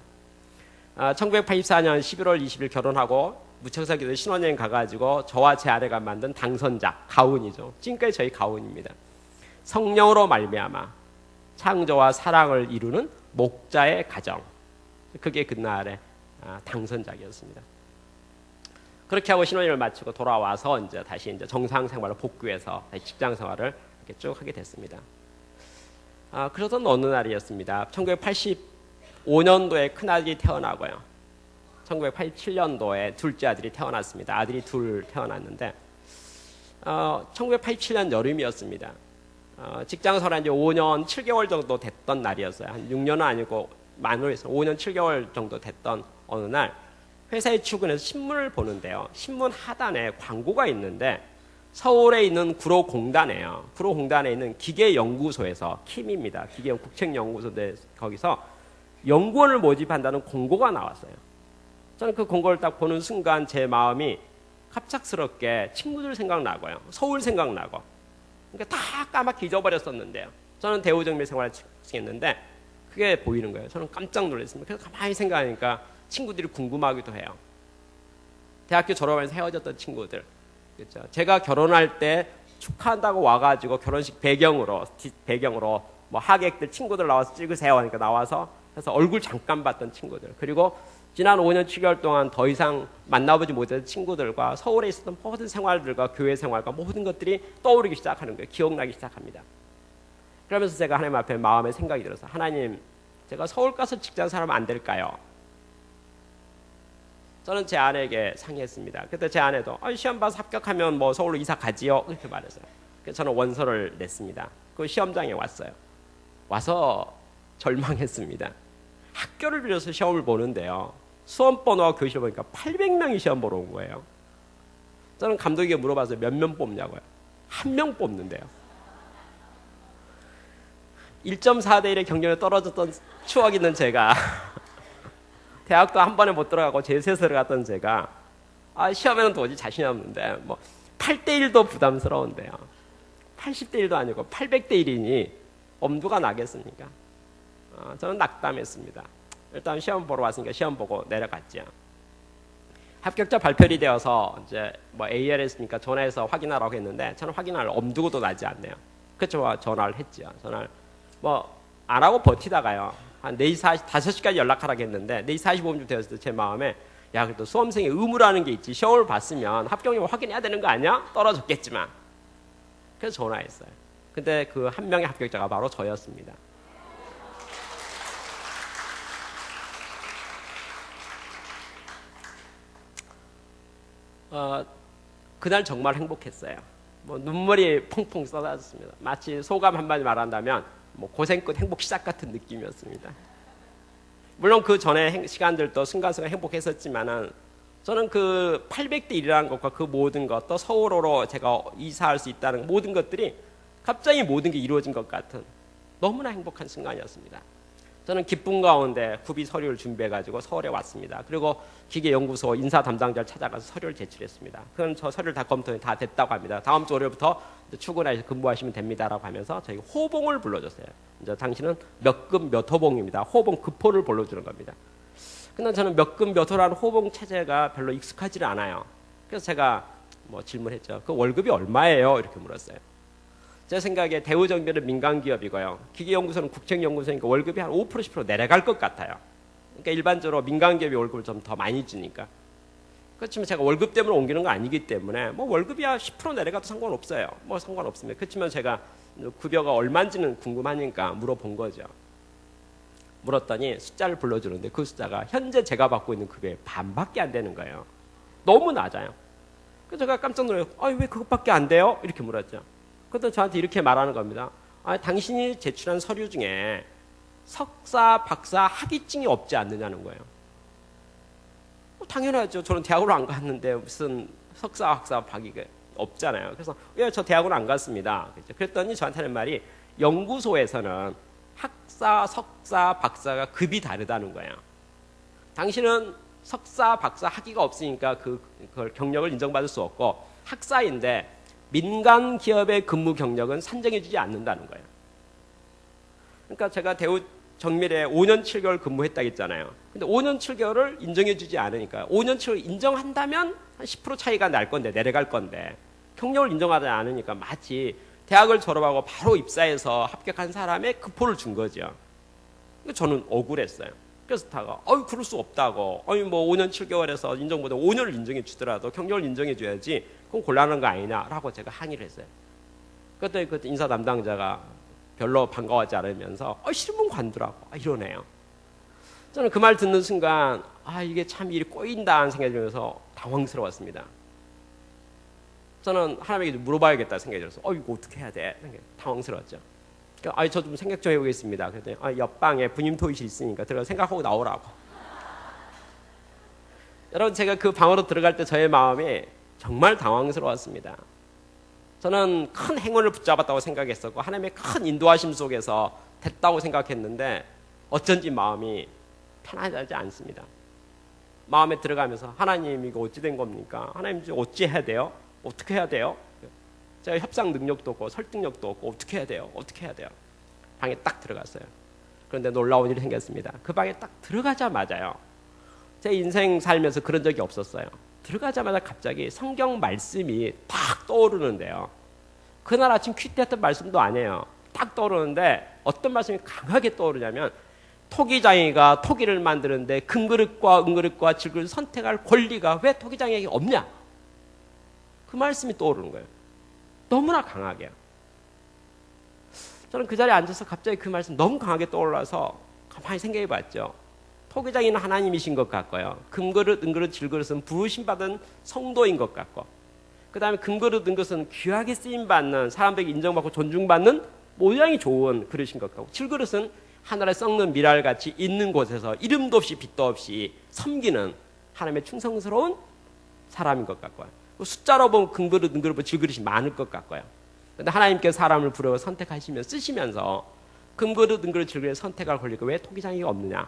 1984년 11월 20일 결혼하고 무척산 기도에 신혼여행 가가지고 저와 제 아내가 만든 당선작 가훈이죠. 지금까지 저희 가훈입니다. 성령으로 말미암아 창조와 사랑을 이루는 목자의 가정. 그게 그날의 당선작이었습니다. 그렇게 하고 신혼여행을 마치고 돌아와서 이제 다시 이제 정상 생활을 복귀해서 다시 직장 생활을 이렇게 쭉 하게 됐습니다. 그러던 어느 날이었습니다. 1985년도에 큰아들이 태어나고요. 1987년도에 둘째 아들이 태어났습니다. 아들이 둘 태어났는데 1987년 여름이었습니다. 직장 생활한 지 5년 7개월 정도 됐던 날이었어요. 한 6년은 아니고 만으로 해서 5년 7개월 정도 됐던 어느 날 회사에 출근해서 신문을 보는데요. 신문 하단에 광고가 있는데 서울에 있는 구로공단에요. 구로공단에 있는 기계연구소에서 킴입니다. 기계국책연구소인데 거기서 연구원을 모집한다는 공고가 나왔어요. 저는 그 공고를 딱 보는 순간 제 마음이 갑작스럽게 친구들 생각나고요. 서울 생각나고. 그러니까 다 까맣게 잊어버렸었는데요. 저는 대우정밀 생활을 했는데 그게 보이는 거예요. 저는 깜짝 놀랐습니다. 그래서 가만히 생각하니까 친구들이 궁금하기도 해요. 대학교 졸업하면서 헤어졌던 친구들. 그렇죠? 제가 결혼할 때 축하한다고 와가지고 결혼식 배경으로 뭐 하객들 친구들 나와서 찍으세요 하니까 나와서 해서 얼굴 잠깐 봤던 친구들. 그리고 지난 5년 7개월 동안 더 이상 만나보지 못했던 친구들과 서울에 있었던 모든 생활들과 교회 생활과 모든 것들이 떠오르기 시작하는 거예요. 기억나기 시작합니다. 그러면서 제가 하나님 앞에 마음에 생각이 들어서 하나님, 제가 서울 가서 직장 살면 안 될까요? 저는 제 아내에게 상의했습니다. 그때 제 아내도 시험 봐서 합격하면 뭐 서울로 이사 가지요 이렇게 말했어요. 그래서 저는 원서를 냈습니다. 그 시험장에 왔어요. 와서 절망했습니다. 학교를 빌려서 시험을 보는데요. 수험 번호와 교실 보니까 800명이 시험 보러 온 거예요. 저는 감독에게 물어봐서 몇 명 뽑냐고요. 한 명 뽑는데요. 1.4대 1의 경쟁에 떨어졌던 추억 있는 제가 대학도 한 번에 못 들어가고 재수해서 갔던 제가 시험에는 도저히 자신이 없는데 뭐 8대 1도 부담스러운데요. 80대 1도 아니고 800대 1이니 엄두가 나겠습니까? 저는 낙담했습니다. 일단 시험 보러 왔으니까 시험 보고 내려갔죠. 합격자 발표이 되어서 이제 뭐 ARS니까 전화해서 확인하라고 했는데 저는 확인할 엄두도 나지 않네요. 그래서 전화를 했죠. 전화를 뭐 안 하고 버티다가요. 한 4시, 5시까지 연락하라고 했는데 4시 45분쯤 되었을 때 제 마음에 야, 그래도 수험생의 의무라는 게 있지. 시험을 봤으면 합격률 확인해야 되는 거 아니야? 떨어졌겠지만. 그래서 전화했어요. 근데 그 한 명의 합격자가 바로 저였습니다. 그날 정말 행복했어요. 뭐 눈물이 펑펑 쏟아졌습니다. 마치 소감 한마디 말한다면 뭐 고생 끝 행복 시작 같은 느낌이었습니다. 물론 그 전에 시간들도 순간순간 행복했었지만은 저는 그 800대 1이라는 것과 그 모든 것, 또 서울로 제가 이사할 수 있다는 모든 것들이 갑자기 모든 게 이루어진 것 같은 너무나 행복한 순간이었습니다. 저는 기쁨 가운데 구비 서류를 준비해가지고 서울에 왔습니다. 그리고 기계연구소 인사 담당자를 찾아가서 서류를 제출했습니다. 그건 저 서류를 다 검토해 다 됐다고 합니다. 다음 주 월요일부터 출근해서 근무하시면 됩니다라고 하면서 저희 호봉을 불러줬어요. 이제 당신은 몇 급 몇 호봉입니다. 호봉 급호를 불러주는 겁니다. 근데 저는 몇 급 몇 호라는 호봉 체제가 별로 익숙하지는 않아요. 그래서 제가 뭐 질문했죠. 그 월급이 얼마예요? 이렇게 물었어요. 제 생각에 대우정비는 민간기업이고요. 기계연구소는 국책연구소니까 월급이 한 5% 10% 내려갈 것 같아요. 그러니까 일반적으로 민간기업이 월급을 좀 더 많이 주니까. 그렇지만 제가 월급 때문에 옮기는 거 아니기 때문에 뭐 월급이 10% 내려가도 상관없어요. 뭐 상관없습니다. 그렇지만 제가 급여가 얼마인지는 궁금하니까 물어본 거죠. 물었더니 숫자를 불러주는데 그 숫자가 현재 제가 받고 있는 급여의 반밖에 안 되는 거예요. 너무 낮아요. 그래서 제가 깜짝 놀라요. 왜 그것밖에 안 돼요? 이렇게 물었죠. 그랬더니 저한테 이렇게 말하는 겁니다. 당신이 제출한 서류 중에 석사, 박사 학위증이 없지 않느냐는 거예요. 당연하죠. 저는 대학을 안 갔는데 무슨 석사, 박사, 학위가 없잖아요. 그래서 저 대학을 안 갔습니다. 그랬더니 저한테 하는 말이 연구소에서는 학사, 석사, 박사가 급이 다르다는 거예요. 당신은 석사, 박사 학위가 없으니까 그걸 경력을 인정받을 수 없고 학사인데 민간 기업의 근무 경력은 산정해주지 않는다는 거예요. 그러니까 제가 대우 정밀에 5년 7개월 근무했다고 했잖아요. 근데 5년 7개월을 인정해주지 않으니까 5년 7개월 인정한다면 한 10% 차이가 날 건데 내려갈 건데 경력을 인정하지 않으니까 마치 대학을 졸업하고 바로 입사해서 합격한 사람의 급호를 준 거죠. 저는 억울했어요. 그래서 다가 그럴 수 없다고. 뭐 5년 7개월에서 인정보다 5년을 인정해 주더라도 경력을 인정해 줘야지. 그건 곤란한 거 아니냐라고 제가 항의를 했어요. 그때 인사 담당자가 별로 반가워하지 않으면서 실문 관두라고 이러네요. 저는 그 말 듣는 순간 이게 참 일이 꼬인다는 생각이 들면서 당황스러웠습니다. 저는 하나님에게 물어봐야겠다 생각이 들어서 이거 어떻게 해야 돼? 당황스러웠죠. 저 좀 생각 좀 해보겠습니다. 그랬더니 옆방에 부님 토의실 있으니까 들어가 생각하고 나오라고. 여러분 제가 그 방으로 들어갈 때 저의 마음이 정말 당황스러웠습니다. 저는 큰 행운을 붙잡았다고 생각했었고 하나님의 큰 인도하심 속에서 됐다고 생각했는데 어쩐지 마음이 편안하지 않습니다. 마음에 들어가면서 하나님 이거 어찌 된 겁니까? 하나님 어찌 해야 돼요? 어떻게 해야 돼요? 제가 협상 능력도 없고 설득력도 없고 어떻게 해야 돼요? 어떻게 해야 돼요? 방에 딱 들어갔어요. 그런데 놀라운 일이 생겼습니다. 그 방에 딱 들어가자마자요. 제 인생 살면서 그런 적이 없었어요. 들어가자마자 갑자기 성경 말씀이 딱 떠오르는데요. 그날 아침 퀴트했던 말씀도 아니에요. 딱 떠오르는데 어떤 말씀이 강하게 떠오르냐면 토기장이가 토기를 만드는데 금그릇과 은그릇과 질그릇을 선택할 권리가 왜 토기장에게 없냐? 그 말씀이 떠오르는 거예요. 너무나 강하게요. 저는 그 자리에 앉아서 갑자기 그 말씀 너무 강하게 떠올라서 가만히 생각해 봤죠. 토기장이는 하나님이신 것 같고요. 금그릇, 은그릇, 질그릇은 부르심 받은 성도인 것 같고 그 다음에 금그릇, 은그릇은 귀하게 쓰임받는 사람들에게 인정받고 존중받는 모양이 좋은 그릇인 것 같고 질그릇은 하늘에 썩는 미랄같이 있는 곳에서 이름도 없이 빛도 없이 섬기는 하나님의 충성스러운 사람인 것 같고요. 숫자로 보면 금그릇, 은그릇, 질그릇이 많을 것 같고요. 그런데 하나님께서 사람을 부르어 선택하시며 쓰시면서 금그릇, 은그릇, 질그릇 선택할 권리가 왜 토기장이가 없느냐?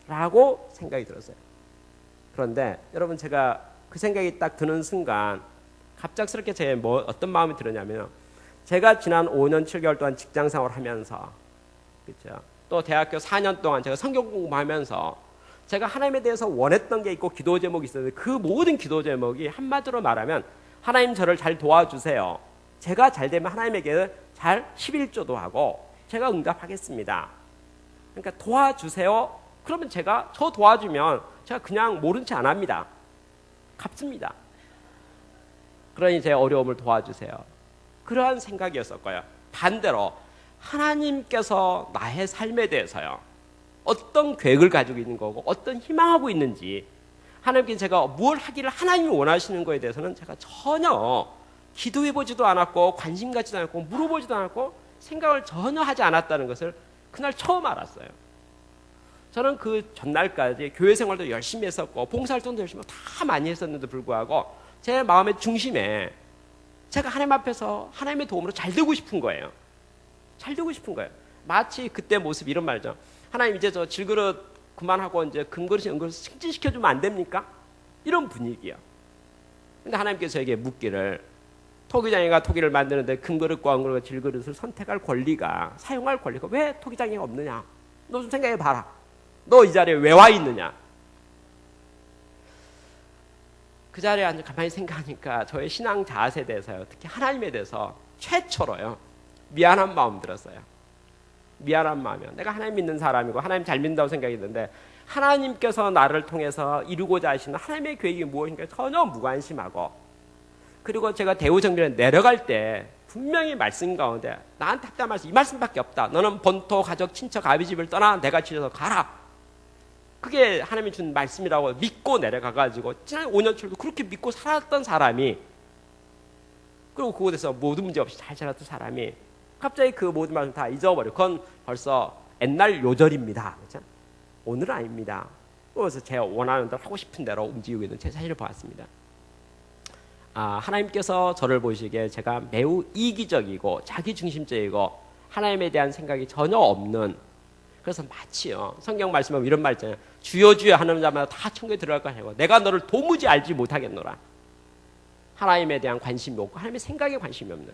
라고 생각이 들었어요. 그런데 여러분 제가 그 생각이 딱 드는 순간 갑작스럽게 제 어떤 마음이 들었냐면 제가 지난 5년 7개월 동안 직장생활을 하면서 그렇죠? 또 대학교 4년 동안 제가 성경 공부하면서 제가 하나님에 대해서 원했던 게 있고 기도 제목이 있었는데 그 모든 기도 제목이 한마디로 말하면 하나님 저를 잘 도와주세요. 제가 잘 되면 하나님에게 잘 11조도 하고 제가 응답하겠습니다. 그러니까 도와주세요. 그러면 제가 저 도와주면 제가 그냥 모른 채 안 합니다. 갚습니다. 그러니 제 어려움을 도와주세요. 그러한 생각이었었고요. 반대로 하나님께서 나의 삶에 대해서요. 어떤 계획을 가지고 있는 거고 어떤 희망하고 있는지 하나님께 제가 뭘 하기를 하나님이 원하시는 거에 대해서는 제가 전혀 기도해보지도 않았고 관심 갖지도 않았고 물어보지도 않았고 생각을 전혀 하지 않았다는 것을 그날 처음 알았어요. 저는 그 전날까지 교회 생활도 열심히 했었고 봉사활동도 열심히 다 많이 했었는데도 불구하고 제 마음의 중심에 제가 하나님 앞에서 하나님의 도움으로 잘 되고 싶은 거예요. 잘 되고 싶은 거예요. 마치 그때 모습 이런 말이죠. 하나님 이제 저 질그릇 그만하고 이제 금그릇이 은그릇 승진시켜주면 안 됩니까? 이런 분위기야. 근데 하나님께서 저에게 묻기를 토기장이가 토기를 만드는데 금그릇과 은그릇과 질그릇을 선택할 권리가 사용할 권리가 왜 토기장이가 없느냐? 너 좀 생각해 봐라. 너 이 자리에 왜 와 있느냐? 그 자리에 앉아 가만히 생각하니까 저의 신앙 자세에 대해서요, 특히 하나님에 대해서 최초로요 미안한 마음 들었어요. 미안한 마음이요. 내가 하나님 믿는 사람이고 하나님 잘 믿는다고 생각했는데 하나님께서 나를 통해서 이루고자 하시는 하나님의 계획이 무엇인가 전혀 무관심하고, 그리고 제가 대우정비를 내려갈 때 분명히 말씀 가운데 나한테 합당한 말씀 이 말씀밖에 없다. 너는 본토 가족 친척 아비집을 떠나 내가 지어서 가라. 그게 하나님이 준 말씀이라고 믿고 내려가가지고 지난 5년쯤도 그렇게 믿고 살았던 사람이, 그리고 그곳에서 모든 문제 없이 잘 자랐던 사람이 갑자기 그 모든 말씀 다 잊어버려. 그건 벌써 옛날 요절입니다. 그렇죠? 오늘은 아닙니다. 그래서 제가 원하는 대로 하고 싶은 대로 움직이고 있는 제 자신을 보았습니다. 하나님께서 저를 보시기에 제가 매우 이기적이고 자기중심적이고 하나님에 대한 생각이 전혀 없는, 그래서 마치요 성경 말씀에 이런 말 있잖아요. 주여 주여 하는 자마다 다 천국에 들어갈 것이고 내가 너를 도무지 알지 못하겠노라. 하나님에 대한 관심이 없고 하나님의 생각에 관심이 없는,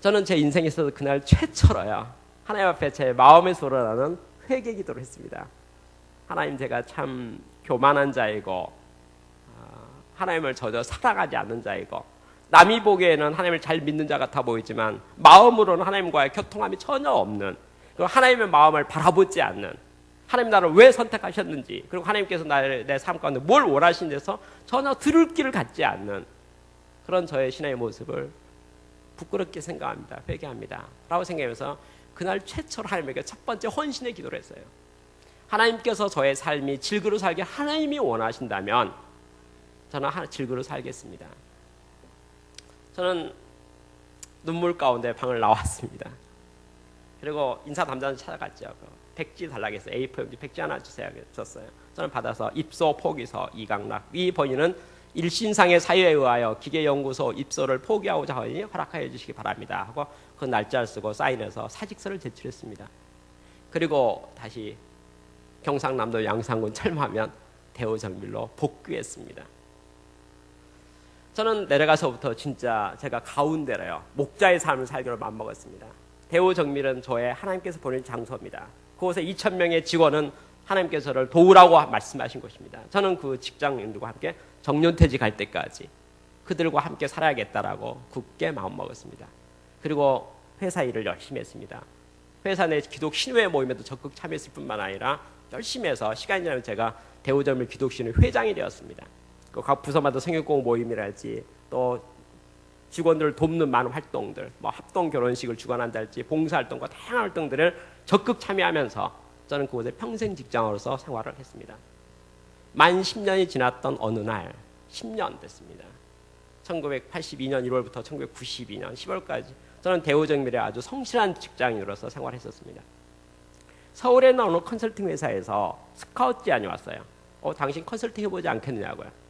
저는 제 인생에서 그날 최초로요 하나님 앞에 제 마음에서 우러나는 회개 기도를 했습니다. 하나님, 제가 참 교만한 자이고 하나님을 전혀 사랑하지 않는 자이고 남이 보기에는 하나님을 잘 믿는 자 같아 보이지만 마음으로는 하나님과의 교통함이 전혀 없는, 그리고 하나님의 마음을 바라보지 않는, 하나님 나를 왜 선택하셨는지, 그리고 하나님께서 내 삶 가운데 뭘 원하시는 데서 전혀 들을 길을 갖지 않는 그런 저의 신앙의 모습을 부끄럽게 생각합니다. 회개합니다 라고 생각하면서 그날 최초로 하나님에게 첫 번째 헌신의 기도를 했어요. 하나님께서 저의 삶이 질그릇 살게 하나님이 원하신다면 저는 질그릇 살겠습니다. 저는 눈물 가운데 방을 나왔습니다. 그리고 인사 담당자 찾아갔죠. 백지 달라고 했어요. A4용지 백지 하나 주세요. 줬어요. 저는 받아서 입소 포기서 이강락, 이 본인은 일신상의 사유에 의하여 기계연구소 입소를 포기하고자 하니 허락하여 주시기 바랍니다 하고 그 날짜를 쓰고 사인해서 사직서를 제출했습니다. 그리고 다시 경상남도 양산군 철마면 대우정밀로 복귀했습니다. 저는 내려가서부터 진짜 제가 가운데로요 목자의 삶을 살기로 마음먹었습니다. 대우정밀은 저의 하나님께서 보낸 장소입니다. 그곳에 2,000명의 직원은 하나님께서 저를 도우라고 말씀하신 것입니다. 저는 그 직장인들과 함께 정년퇴직 할 때까지 그들과 함께 살아야겠다라고 굳게 마음먹었습니다. 그리고 회사 일을 열심히 했습니다. 회사 내 기독 신회 모임에도 적극 참여했을 뿐만 아니라 열심히 해서 시간이 지나면 제가 대우정밀 기독신회 회장이 되었습니다. 각 부서마다 성역공 모임이랄지 또 직원들을 돕는 많은 활동들, 뭐 합동 결혼식을 주관한달지 봉사활동과 다양한 활동들을 적극 참여하면서 저는 그곳에 평생 직장으로서 생활을 했습니다. 만 10년이 지났던 어느 날 10년 됐습니다. 1982년 1월부터 1992년 10월까지 저는 대우정밀의 아주 성실한 직장인으로서 생활했었습니다. 서울에 있는 어느 컨설팅 회사에서 스카우트 제안이 왔어요. 당신 컨설팅 해보지 않겠느냐고요.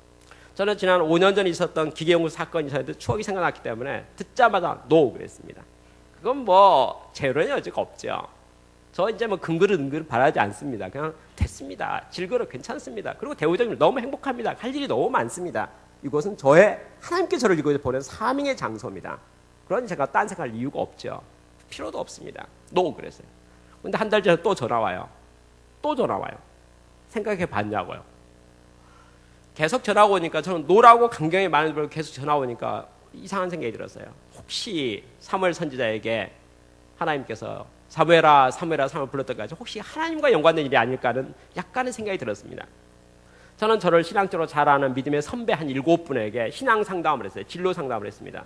저는 지난 5년 전에 있었던 기계연구 사건이 저한테 추억이 생각났기 때문에 듣자마자 노 그랬습니다. 그건 뭐 재론의 여지가 없죠. 저 이제 뭐 금그릇 은그릇 바라지 않습니다. 그냥 됐습니다. 질그릇 괜찮습니다. 그리고 대우정밀 너무 행복합니다. 할 일이 너무 많습니다. 이곳은 저의 하나님께 저를 이곳에 보낸 사명의 장소입니다. 그러니 제가 딴 생각할 이유가 없죠. 필요도 없습니다. 노 그랬어요. 근데 한 달 전에 또 전화 와요. 또 전화 와요. 생각해 봤냐고요. 계속 전화 오니까 저는 노라고 강경히 많은 걸 계속 전화 오니까 이상한 생각이 들었어요. 혹시 사무엘 선지자에게 하나님께서 사무엘아 사무엘아 사무엘 불렀던 것까지 혹시 하나님과 연관된 일이 아닐까 하는 약간의 생각이 들었습니다. 저는 저를 신앙적으로 잘 아는 믿음의 선배 한 7분에게 신앙 상담을 했어요. 진로 상담을 했습니다.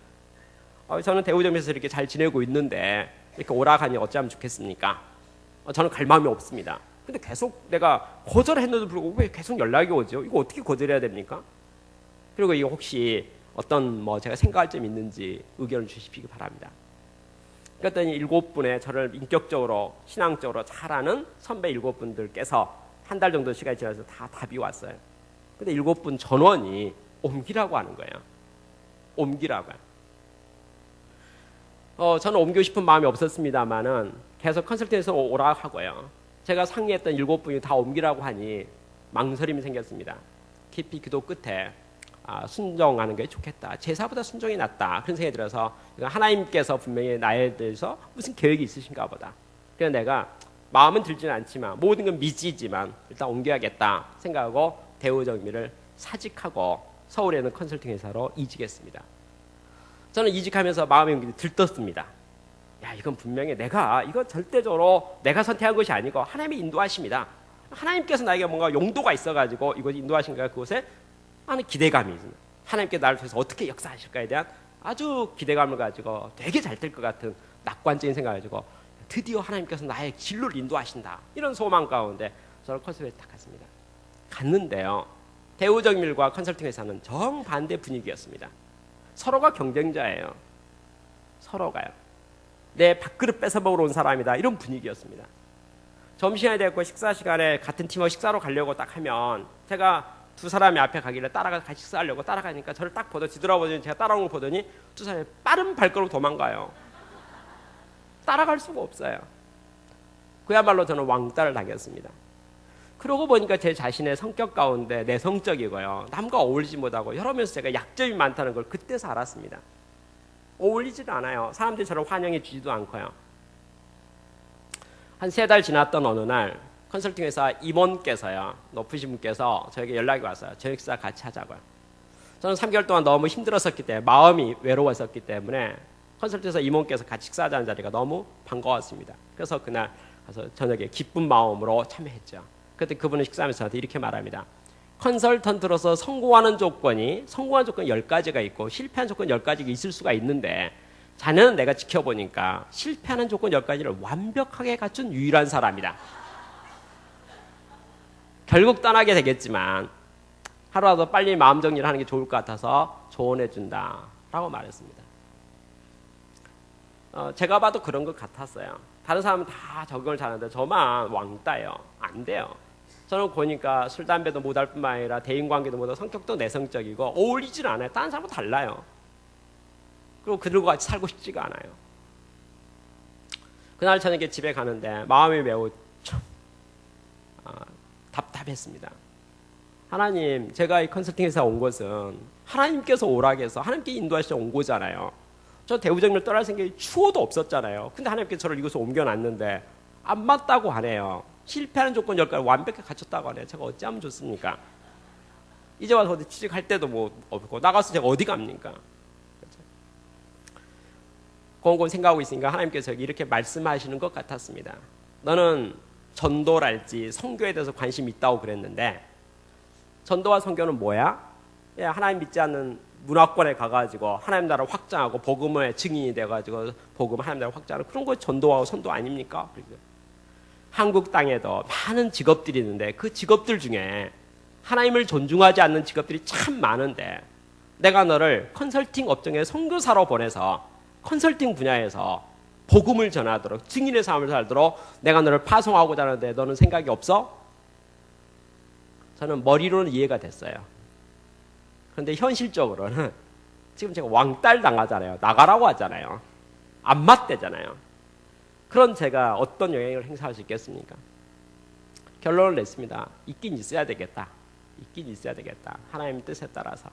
저는 대우점에서 이렇게 잘 지내고 있는데 이렇게 오락하니 어찌하면 좋겠습니까? 저는 갈 마음이 없습니다. 근데 계속 내가 거절했는데도 불구하고 왜 계속 연락이 오죠? 이거 어떻게 거절해야 됩니까? 그리고 이거 혹시 어떤 제가 생각할 점 있는지 의견을 주시기 바랍니다. 그랬더니 7분의 저를 인격적으로 신앙적으로 잘 아는 선배 7분들께서 한 달 정도 시간이 지나서 다 답이 왔어요. 근데 7분 전원이 옮기라고 하는 거예요. 옮기라고요. 저는 옮기고 싶은 마음이 없었습니다만은 계속 컨설팅에서 오라 하고요. 제가 상의했던 7분이 다 옮기라고 하니 망설임이 생겼습니다. 깊이 기도 끝에 순종하는 게 좋겠다. 제사보다 순종이 낫다. 그런 생각이 들어서 하나님께서 분명히 나에 대해서 무슨 계획이 있으신가 보다. 그래서 내가 마음은 들지는 않지만 모든 건 미지지만 일단 옮겨야겠다 생각하고 대우정밀을 사직하고 서울에 있는 컨설팅 회사로 이직했습니다. 저는 이직하면서 마음이 들떴습니다. 야, 이건 분명히 이건 절대적으로 내가 선택한 것이 아니고 하나님의 인도하심이다. 하나님께서 나에게 뭔가 용도가 있어가지고 이곳 인도하신가 그곳에 하는 기대감이 있습니다. 하나님께 나를 통해서 어떻게 역사하실까에 대한 아주 기대감을 가지고 되게 잘 될 것 같은 낙관적인 생각을 가지고 드디어 하나님께서 나의 진로를 인도하신다. 이런 소망 가운데 저를 컨설팅에 딱 갔습니다. 갔는데요. 대우정밀과 컨설팅 회사는 정반대 분위기였습니다. 서로가 경쟁자예요. 서로가요. 내 밥그릇 뺏어 먹으러 온 사람이다. 이런 분위기였습니다. 점심시간이 됐고 식사 시간에 같은 팀하고 식사로 가려고 딱 하면 제가 두 사람이 앞에 가길래 따라가 같이 식사하려고 따라가니까 저를 딱 뒤돌아보더니 제가 따라오는 걸 보더니 두 사람이 빠른 발걸음으로 도망가요. 따라갈 수가 없어요. 그야말로 저는 왕따를 당했습니다. 그러고 보니까 제 자신의 성격 가운데 내성적이고요. 남과 어울리지 못하고 여러 면에서 제가 약점이 많다는 걸 그때서 알았습니다. 어울리지도 않아요. 사람들이 저를 환영해 주지도 않고요. 한 3달 지났던 어느 날 컨설팅 회사 임원께서요. 높으신 분께서 저에게 연락이 왔어요. 저녁 식사 같이 하자고요. 저는 3개월 동안 너무 힘들었었기 때문에 마음이 외로웠었기 때문에 컨설팅 회사 임원께서 같이 식사하자는 자리가 너무 반가웠습니다. 그래서 그날 가서 저녁에 기쁜 마음으로 참여했죠. 그때 그분은 식사하면서 저한테 이렇게 말합니다. 컨설턴트로서 성공하는 조건이 10가지가 있고 실패하는 조건 10가지가 있을 수가 있는데 자네는 내가 지켜보니까 실패하는 조건 10가지를 완벽하게 갖춘 유일한 사람이다. 결국 떠나게 되겠지만 하루라도 빨리 마음 정리를 하는 게 좋을 것 같아서 조언해 준다 라고 말했습니다. 제가 봐도 그런 것 같았어요. 다른 사람은 다 적응을 잘하는데 저만 왕따예요. 안 돼요. 저는 보니까 술, 담배도 못할 뿐만 아니라 대인관계도 못하고 성격도 내성적이고 어울리질 않아요. 다른 사람과 달라요. 그리고 그들과 같이 살고 싶지가 않아요. 그날 저녁에 집에 가는데 마음이 매우 답답했습니다. 하나님, 제가 이 컨설팅 회사 온 것은 하나님께서 오라고 해서 하나님께 인도하셔서 온 거잖아요. 저 대우정밀 떠날 생각이 추호도 없었잖아요. 근데 하나님께서 저를 이곳에 옮겨놨는데 안 맞다고 하네요. 실패하는 조건 10가지 완벽하게 갖췄다고 하네요. 제가 어찌하면 좋습니까? 이제 와서 어디 취직할 때도 뭐 없고 나가서 제가 어디 갑니까? 그렇죠? 곰곰 생각하고 있으니까 하나님께서 이렇게 말씀하시는 것 같았습니다. 너는 전도랄지 선교에 대해서 관심이 있다고 그랬는데 전도와 선교는 뭐야? 하나님 믿지 않는 문화권에 가가지고 하나님 나라를 확장하고 복음의 증인이 돼가지고 복음 하나님 나라를 확장하는 그런 거 전도하고 선도 아닙니까? 한국 땅에도 많은 직업들이 있는데 그 직업들 중에 하나님을 존중하지 않는 직업들이 참 많은데 내가 너를 컨설팅 업종에 선교사로 보내서 컨설팅 분야에서 복음을 전하도록 증인의 삶을 살도록 내가 너를 파송하고자 하는데 너는 생각이 없어? 저는 머리로는 이해가 됐어요. 그런데 현실적으로는 지금 제가 왕따를 당하잖아요. 나가라고 하잖아요. 안 맞대잖아요. 그런 제가 어떤 영향을 행사할 수 있겠습니까? 결론을 냈습니다. 있긴 있어야 되겠다. 있긴 있어야 되겠다. 하나님의 뜻에 따라서.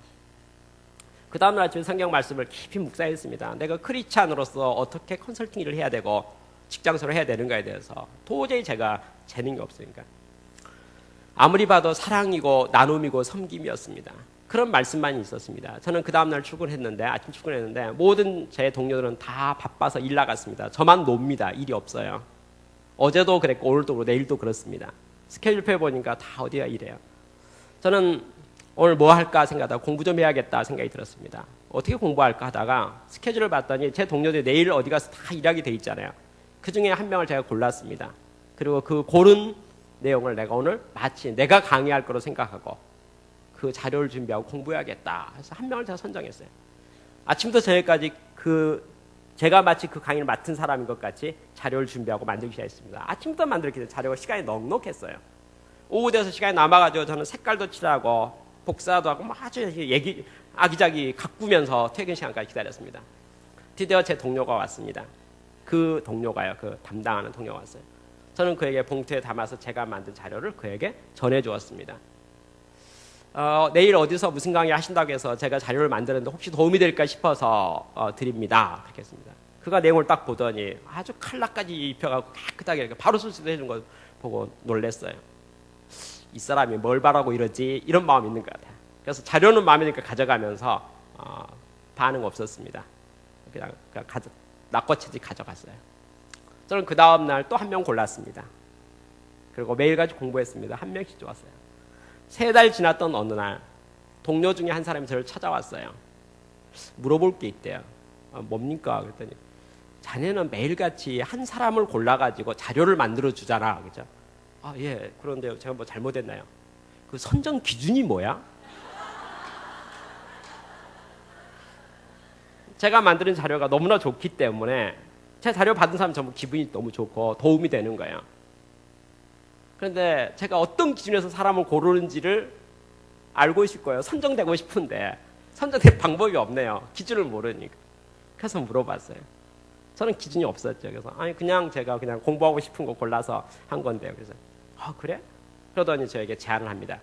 그 다음날 아침에 성경 말씀을 깊이 묵상했습니다. 내가 크리스찬으로서 어떻게 컨설팅 일을 해야 되고 직장생활을 해야 되는가에 대해서 도저히 제가 재능이 없으니까. 아무리 봐도 사랑이고 나눔이고 섬김이었습니다. 그런 말씀만 있었습니다. 저는 그 다음날 출근했는데 아침 출근했는데 모든 제 동료들은 다 바빠서 일 나갔습니다. 저만 놉니다. 일이 없어요. 어제도 그랬고 오늘도 그렇고 내일도 그렇습니다. 스케줄표에 보니까 다 어디가 이래요. 저는 오늘 뭐 할까 생각하다가 공부 좀 해야겠다 생각이 들었습니다. 어떻게 공부할까 하다가 스케줄을 봤더니 제 동료들이 내일 어디 가서 다 일하게 돼 있잖아요. 그 중에 한 명을 제가 골랐습니다. 그리고 그 고른 내용을 내가 오늘 마치 내가 강의할 거로 생각하고 그 자료를 준비하고 공부해야겠다 해서 한 명을 제가 선정했어요. 아침부터 저녁까지 제가 마치 그 강의를 맡은 사람인 것 같이 자료를 준비하고 만들기 시작했습니다. 아침부터 만들기 전에 자료가 시간이 넉넉했어요. 오후 돼서 시간이 남아가지고 저는 색깔도 칠하고 복사도 하고 아주 아기자기 가꾸면서 퇴근 시간까지 기다렸습니다. 드디어 제 동료가 왔습니다. 그 동료가요. 그 담당하는 동료가 왔어요. 저는 그에게 봉투에 담아서 제가 만든 자료를 그에게 전해주었습니다. 내일 어디서 무슨 강의 하신다고 해서 제가 자료를 만드는데 혹시 도움이 될까 싶어서 드립니다. 그렇게 했습니다. 그가 내용을 딱 보더니 아주 칼라까지 입혀가고 깨끗하게 이렇게 바로 술수도 해준 거 보고 놀랐어요. 이 사람이 뭘 바라고 이러지? 이런 마음이 있는 것 같아요. 그래서 자료는 마음에 드니까 가져가면서 반응 없었습니다. 그냥 낚어채지 가져갔어요. 저는 그 다음 날 또 한 명 골랐습니다. 그리고 매일같이 공부했습니다. 한 명씩 좋았어요. 3달 지났던 어느 날 동료 중에 한 사람이 저를 찾아왔어요. 물어볼 게 있대요. 뭡니까? 그랬더니 자네는 매일같이 한 사람을 골라가지고 자료를 만들어 주잖아. 그죠? 예. 그런데요. 제가 뭐 잘못했나요? 그 선정 기준이 뭐야? 제가 만드는 자료가 너무나 좋기 때문에 제 자료 받은 사람 전부 기분이 너무 좋고 도움이 되는 거예요. 그런데 제가 어떤 기준에서 사람을 고르는지를 알고 싶을 거예요. 선정되고 싶은데 선정될 방법이 없네요. 기준을 모르니까. 그래서 물어봤어요. 저는 기준이 없었죠. 그래서 그냥 제가 그냥 공부하고 싶은 거 골라서 한 건데요. 그래서 그래? 그러더니 저에게 제안을 합니다.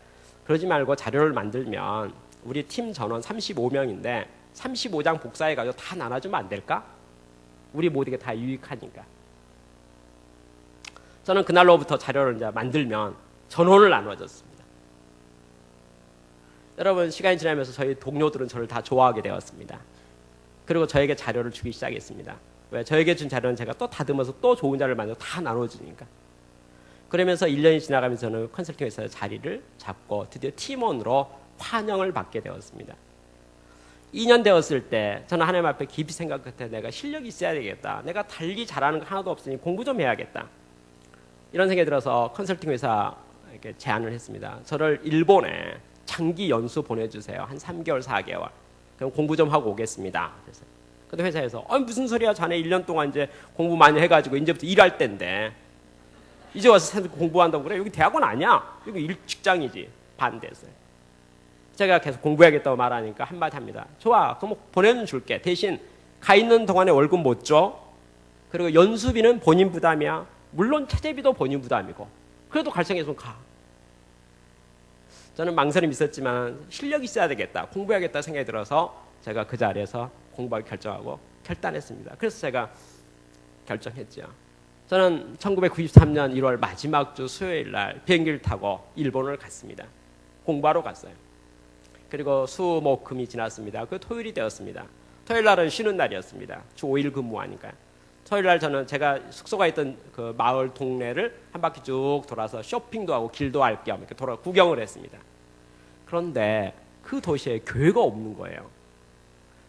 그러지 말고 자료를 만들면 우리 팀 전원 35명인데 35장 복사해가지고 다 나눠주면 안 될까? 우리 모두에게 다 유익하니까. 저는 그날로부터 자료를 이제 만들면 전원을 나눠줬습니다. 여러분, 시간이 지나면서 저희 동료들은 저를 다 좋아하게 되었습니다. 그리고 저에게 자료를 주기 시작했습니다. 왜? 저에게 준 자료는 제가 또 다듬어서 또 좋은 자료를 만들어 다 나눠주니까. 그러면서 1년이 지나가면서 저는 컨설팅 회사에 자리를 잡고 드디어 팀원으로 환영을 받게 되었습니다. 2년 되었을 때 저는 하나님 앞에 깊이 생각 끝에 내가 실력이 있어야 되겠다. 내가 달리 잘하는 거 하나도 없으니 공부 좀 해야겠다. 이런 생각이 들어서 컨설팅 회사에게 제안을 했습니다. 저를 일본에 장기 연수 보내주세요. 한 3개월, 4개월. 그럼 공부 좀 하고 오겠습니다. 그래서 근데 회사에서 무슨 소리야? 자네 1년 동안 이제 공부 많이 해가지고 이제부터 일할 때인데 이제 와서 공부한다고 그래? 여기 대학원 아니야? 여기 직장이지. 반대했어요. 제가 계속 공부해야겠다고 말하니까 한마디 합니다. 좋아, 그럼 보내줄게. 대신 가 있는 동안에 월급 못 줘. 그리고 연수비는 본인 부담이야. 물론 체재비도 본인 부담이고. 그래도 갈성에서 가. 저는 망설임이 있었지만 실력이 있어야 되겠다. 공부해야겠다 생각이 들어서 제가 그 자리에서 공부하기 결정하고 결단했습니다. 그래서 제가 결정했죠. 저는 1993년 1월 마지막 주 수요일 날 비행기를 타고 일본을 갔습니다. 공부하러 갔어요. 그리고 수, 목, 금이 지났습니다. 그 토요일이 되었습니다. 토요일 날은 쉬는 날이었습니다. 주 5일 근무하니까요. 토요일 날 저는 제가 숙소가 있던 그 마을 동네를 한 바퀴 쭉 돌아서 쇼핑도 하고 길도 할 겸 이렇게 구경을 했습니다. 그런데 그 도시에 교회가 없는 거예요.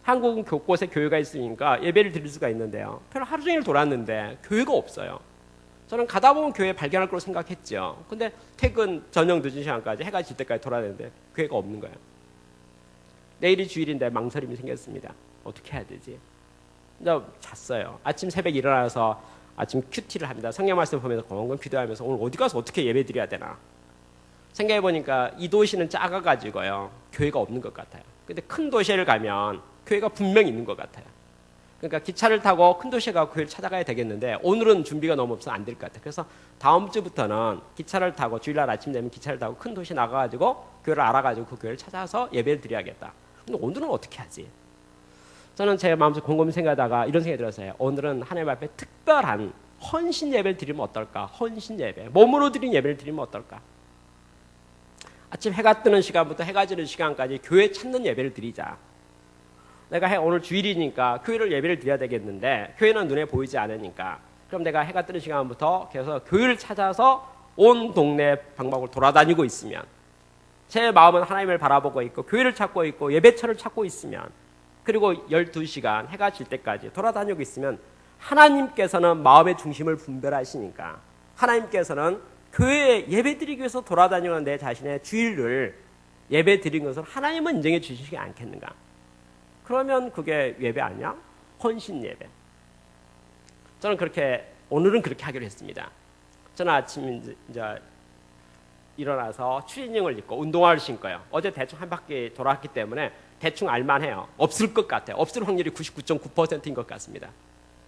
한국은 곳곳에 교회가 있으니까 예배를 드릴 수가 있는데요. 별로 하루 종일 돌았는데 교회가 없어요. 저는 가다 보면 교회 발견할 거로 생각했죠. 근데 퇴근 저녁 늦은 시간까지 해가 질 때까지 돌아다녔는데 교회가 없는 거예요. 내일이 주일인데 망설임이 생겼습니다. 어떻게 해야 되지? 이제 잤어요. 아침 새벽에 일어나서 아침 큐티를 합니다. 성경 말씀 보면서 건강 기도하면서 오늘 어디 가서 어떻게 예배 드려야 되나 생각해보니까 이 도시는 작아가지고요. 교회가 없는 것 같아요. 근데 큰 도시를 가면 교회가 분명히 있는 것 같아요. 그러니까 기차를 타고 큰 도시에 가고 교회를 찾아가야 되겠는데 오늘은 준비가 너무 없어서 안 될 것 같아요. 그래서 다음 주부터는 기차를 타고 주일날 아침 되면 기차를 타고 큰 도시 나가가지고 교회를 알아가지고 그 교회를 찾아서 예배를 드려야겠다. 근데 오늘은 어떻게 하지? 저는 제 마음속에 곰곰이 생각하다가 이런 생각이 들었어요. 오늘은 하나님 앞에 특별한 헌신 예배를 드리면 어떨까? 헌신 예배. 몸으로 드린 예배를 드리면 어떨까? 아침 해가 뜨는 시간부터 해가 지는 시간까지 교회 찾는 예배를 드리자. 내가 오늘 주일이니까 교회를 예배를 드려야 되겠는데 교회는 눈에 보이지 않으니까 그럼 내가 해가 뜨는 시간부터 계속 교회를 찾아서 온 동네 방방을 돌아다니고 있으면 제 마음은 하나님을 바라보고 있고 교회를 찾고 있고 예배처를 찾고 있으면 그리고 12시간 해가 질 때까지 돌아다니고 있으면 하나님께서는 마음의 중심을 분별하시니까 하나님께서는 교회에 예배드리기 위해서 돌아다니는 내 자신의 주일을 예배드린 것을 하나님은 인정해 주시지 않겠는가? 그러면 그게 예배 아니야? 헌신 예배. 저는 오늘은 그렇게 하기로 했습니다. 저는 아침 이제 일어나서 추리닝을 입고 운동화를 신고요. 어제 대충 한 바퀴 돌았기 때문에 대충 알만해요. 없을 것 같아요. 없을 확률이 99.9%인 것 같습니다.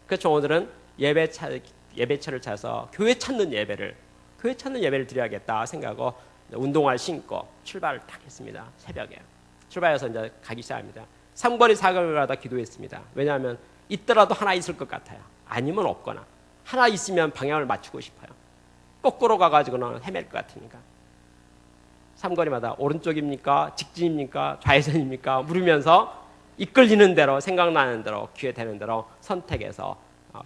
그래서 오늘은 예배처를 찾아서 교회 찾는 예배를 드려야겠다 생각하고 운동화를 신고 출발을 딱 했습니다. 새벽에. 출발해서 이제 가기 시작합니다. 3거리 4거리 가다 기도했습니다. 왜냐하면 있더라도 하나 있을 것 같아요. 아니면 없거나. 하나 있으면 방향을 맞추고 싶어요. 거꾸로 가가지고는 헤맬 것 같으니까. 3거리마다 오른쪽입니까? 직진입니까? 좌회전입니까? 물으면서 이끌리는 대로 생각나는 대로 귀에 대는 대로 선택해서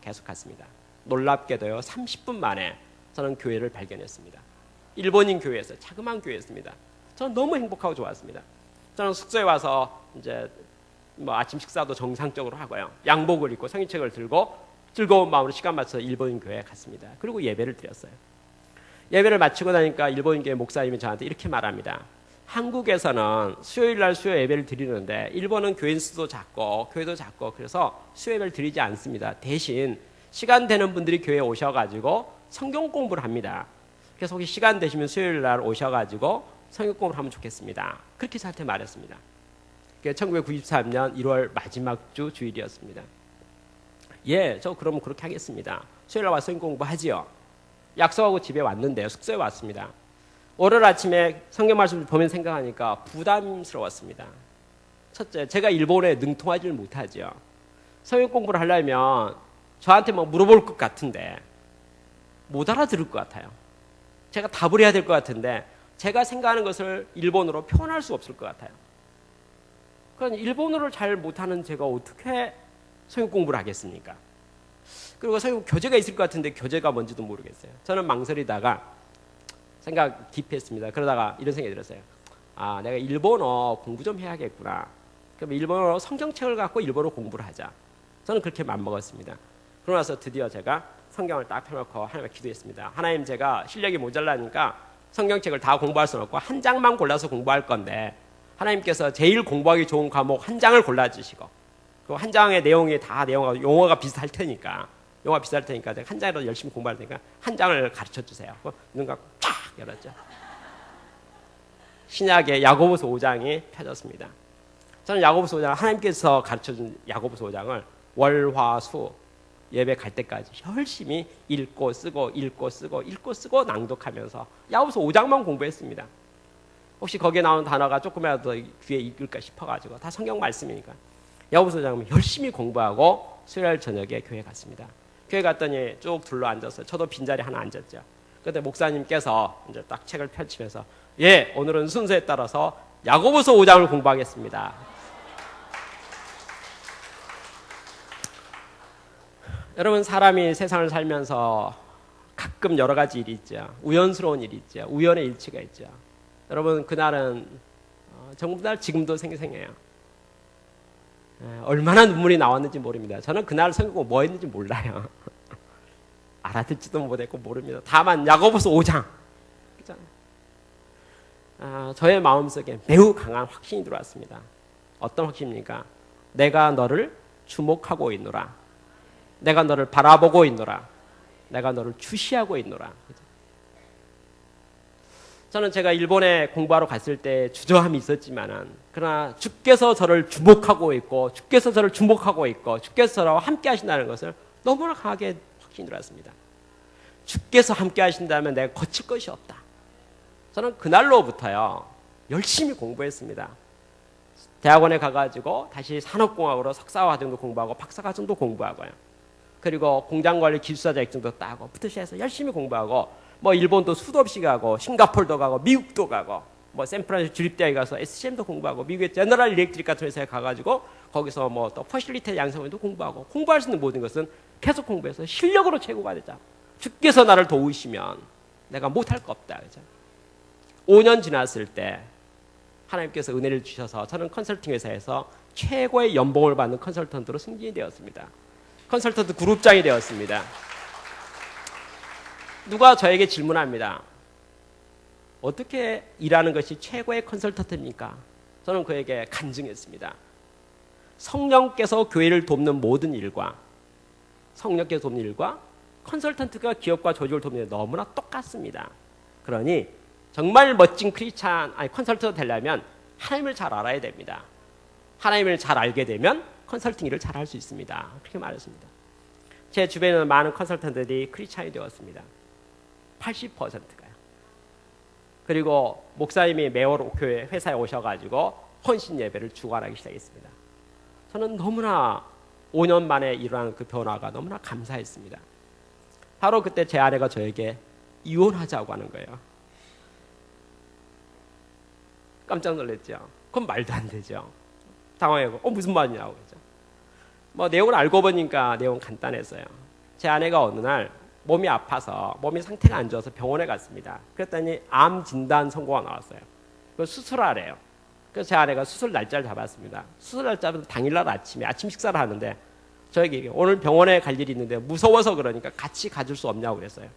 계속 갔습니다. 놀랍게도요. 30분 만에 저는 교회를 발견했습니다. 일본인 교회였어요. 자그마한 교회였습니다. 저는 너무 행복하고 좋았습니다. 저는 숙소에 와서 이제 뭐 아침 식사도 정상적으로 하고요. 양복을 입고 성인책을 들고 즐거운 마음으로 시간 맞춰서 일본인 교회에 갔습니다. 그리고 예배를 드렸어요. 예배를 마치고 나니까 일본인 교회 목사님이 저한테 이렇게 말합니다. 한국에서는 수요일 날 수요 예배를 드리는데 일본은 교인 수도 작고 교회도 작고 그래서 수요 예배를 드리지 않습니다. 대신 시간 되는 분들이 교회에 오셔가지고 성경 공부를 합니다. 그래서 혹시 시간 되시면 수요일 날 오셔가지고 성경 공부를 하면 좋겠습니다. 그렇게 저한테 말했습니다. 1993년 1월 마지막 주 주일이었습니다. 예, 저 그러면 그렇게 하겠습니다. 수요일 날 와서 성경 공부하지요. 약속하고 집에 왔는데요. 숙소에 왔습니다. 월요일 아침에 성경 말씀을 보면 생각하니까 부담스러웠습니다. 첫째, 제가 일본어에 능통하지를 못하죠. 성경 공부를 하려면 저한테 뭐 물어볼 것 같은데 못 알아들을 것 같아요. 제가 답을 해야 될 것 같은데 제가 생각하는 것을 일본어로 표현할 수 없을 것 같아요. 그러니까 일본어를 잘 못하는 제가 어떻게 성경 공부를 하겠습니까? 그리고 성경 교재가 있을 것 같은데 교재가 뭔지도 모르겠어요. 저는 망설이다가 생각 깊이 했습니다. 그러다가 이런 생각이 들었어요. 아, 내가 일본어 공부 좀 해야겠구나. 그럼 일본어로 성경책을 갖고 일본어 공부를 하자. 저는 그렇게 맘먹었습니다. 그러고 나서 드디어 제가 성경을 딱 펴놓고 하나님께 기도했습니다. 하나님, 제가 실력이 모자라니까 성경책을 다 공부할 수는 없고 한 장만 골라서 공부할 건데 하나님께서 제일 공부하기 좋은 과목 한 장을 골라주시고 그 한 장의 내용이 다 내용하고 용어가 비슷할 테니까 제가 한 장이라도 열심히 공부할 테니까 한 장을 가르쳐 주세요. 눈 감고 쫙 열었죠. 신약의 야고보서 5장이 펴졌습니다. 저는 야고보서 5장, 하나님께서 가르쳐준 야고보서 5장을 월, 화, 수 예배 갈 때까지 열심히 읽고 쓰고 낭독하면서 야고보서 5장만 공부했습니다. 혹시 거기에 나오는 단어가 조금이라도 귀에 익을까 싶어가지고 다 성경 말씀이니까 야고보서 5장은 열심히 공부하고 수요일 저녁에 교회 갔습니다. 교회 갔더니 쭉 둘러 앉았어요. 저도 빈자리 하나 앉았죠. 그때 목사님께서 이제 딱 책을 펼치면서 예, 오늘은 순서에 따라서 야고보서 5장을 공부하겠습니다. 여러분, 사람이 세상을 살면서 가끔 여러 가지 일이 있죠. 우연스러운 일이 있죠. 우연의 일치가 있죠. 여러분, 그날은 정말 지금도 생생해요. 얼마나 눈물이 나왔는지 모릅니다. 저는 그날 생각하고 뭐 했는지 몰라요. 알아듣지도 못했고 모릅니다. 다만 야고보서 5장 저의 마음속에 매우 강한 확신이 들어왔습니다. 어떤 확신입니까? 내가 너를 주목하고 있노라. 내가 너를 바라보고 있노라. 내가 너를 주시하고 있노라. 저는 제가 일본에 공부하러 갔을 때 주저함이 있었지만은 그러나 주께서 저를 주목하고 있고 주께서 저를 주목하고 있고 주께서 저와 함께 하신다는 것을 너무나 강하게 확신이 들었습니다. 주께서 함께 하신다면 내가 거칠 것이 없다. 저는 그날로부터요 열심히 공부했습니다. 대학원에 가가지고 다시 산업공학으로 석사과정도 공부하고 박사과정도 공부하고요. 그리고 공장관리 기술사 자격증도 따고 부터시해서 열심히 공부하고 뭐 일본도 수도 없이 가고 싱가포르도 가고 미국도 가고 뭐 샌프란시스코 주립대학에 가서 SCM도 공부하고 미국의 제너럴 일렉트릭 같은 회사에 가가지고 거기서 뭐 또 퍼실리티 양성원도 공부하고 공부할 수 있는 모든 것은 계속 공부해서 실력으로 최고가 되자. 주께서 나를 도우시면 내가 못할 거 없다. 그죠? 5년 지났을 때 하나님께서 은혜를 주셔서 저는 컨설팅 회사에서 최고의 연봉을 받는 컨설턴트로 승진이 되었습니다. 컨설턴트 그룹장이 되었습니다. 누가 저에게 질문합니다. 어떻게 일하는 것이 최고의 컨설턴트입니까? 저는 그에게 간증했습니다. 성령께서 교회를 돕는 모든 일과 성령께서 돕는 일과 컨설턴트가 기업과 조직을 돕는 일 너무나 똑같습니다. 그러니 정말 멋진 컨설턴트 되려면 하나님을 잘 알아야 됩니다. 하나님을 잘 알게 되면 컨설팅 일을 잘 할 수 있습니다. 그렇게 말했습니다. 제 주변에는 많은 컨설턴트들이 크리스찬이 되었습니다. 80%가요. 그리고 목사님이 매월 교회 회사에 오셔가지고 헌신 예배를 주관하기 시작했습니다. 저는 너무나 5년 만에 일어난 그 변화가 너무나 감사했습니다. 바로 그때 제 아내가 저에게 이혼하자고 하는 거예요. 깜짝 놀랐죠. 그건 말도 안 되죠. 당황하고 무슨 말이냐고 그랬죠. 내용을 알고 보니까 내용은 간단했어요. 제 아내가 어느 날 몸이 아파서 몸이 상태가 안 좋아서 병원에 갔습니다. 그랬더니 암 진단 선고가 나왔어요. 그걸 수술하래요. 그래서 제 아내가 수술 날짜를 잡았습니다. 수술 날짜는 당일날 아침에 아침 식사를 하는데 저에게 오늘 병원에 갈 일이 있는데 무서워서 그러니까 같이 가줄 수 없냐고 그랬어요.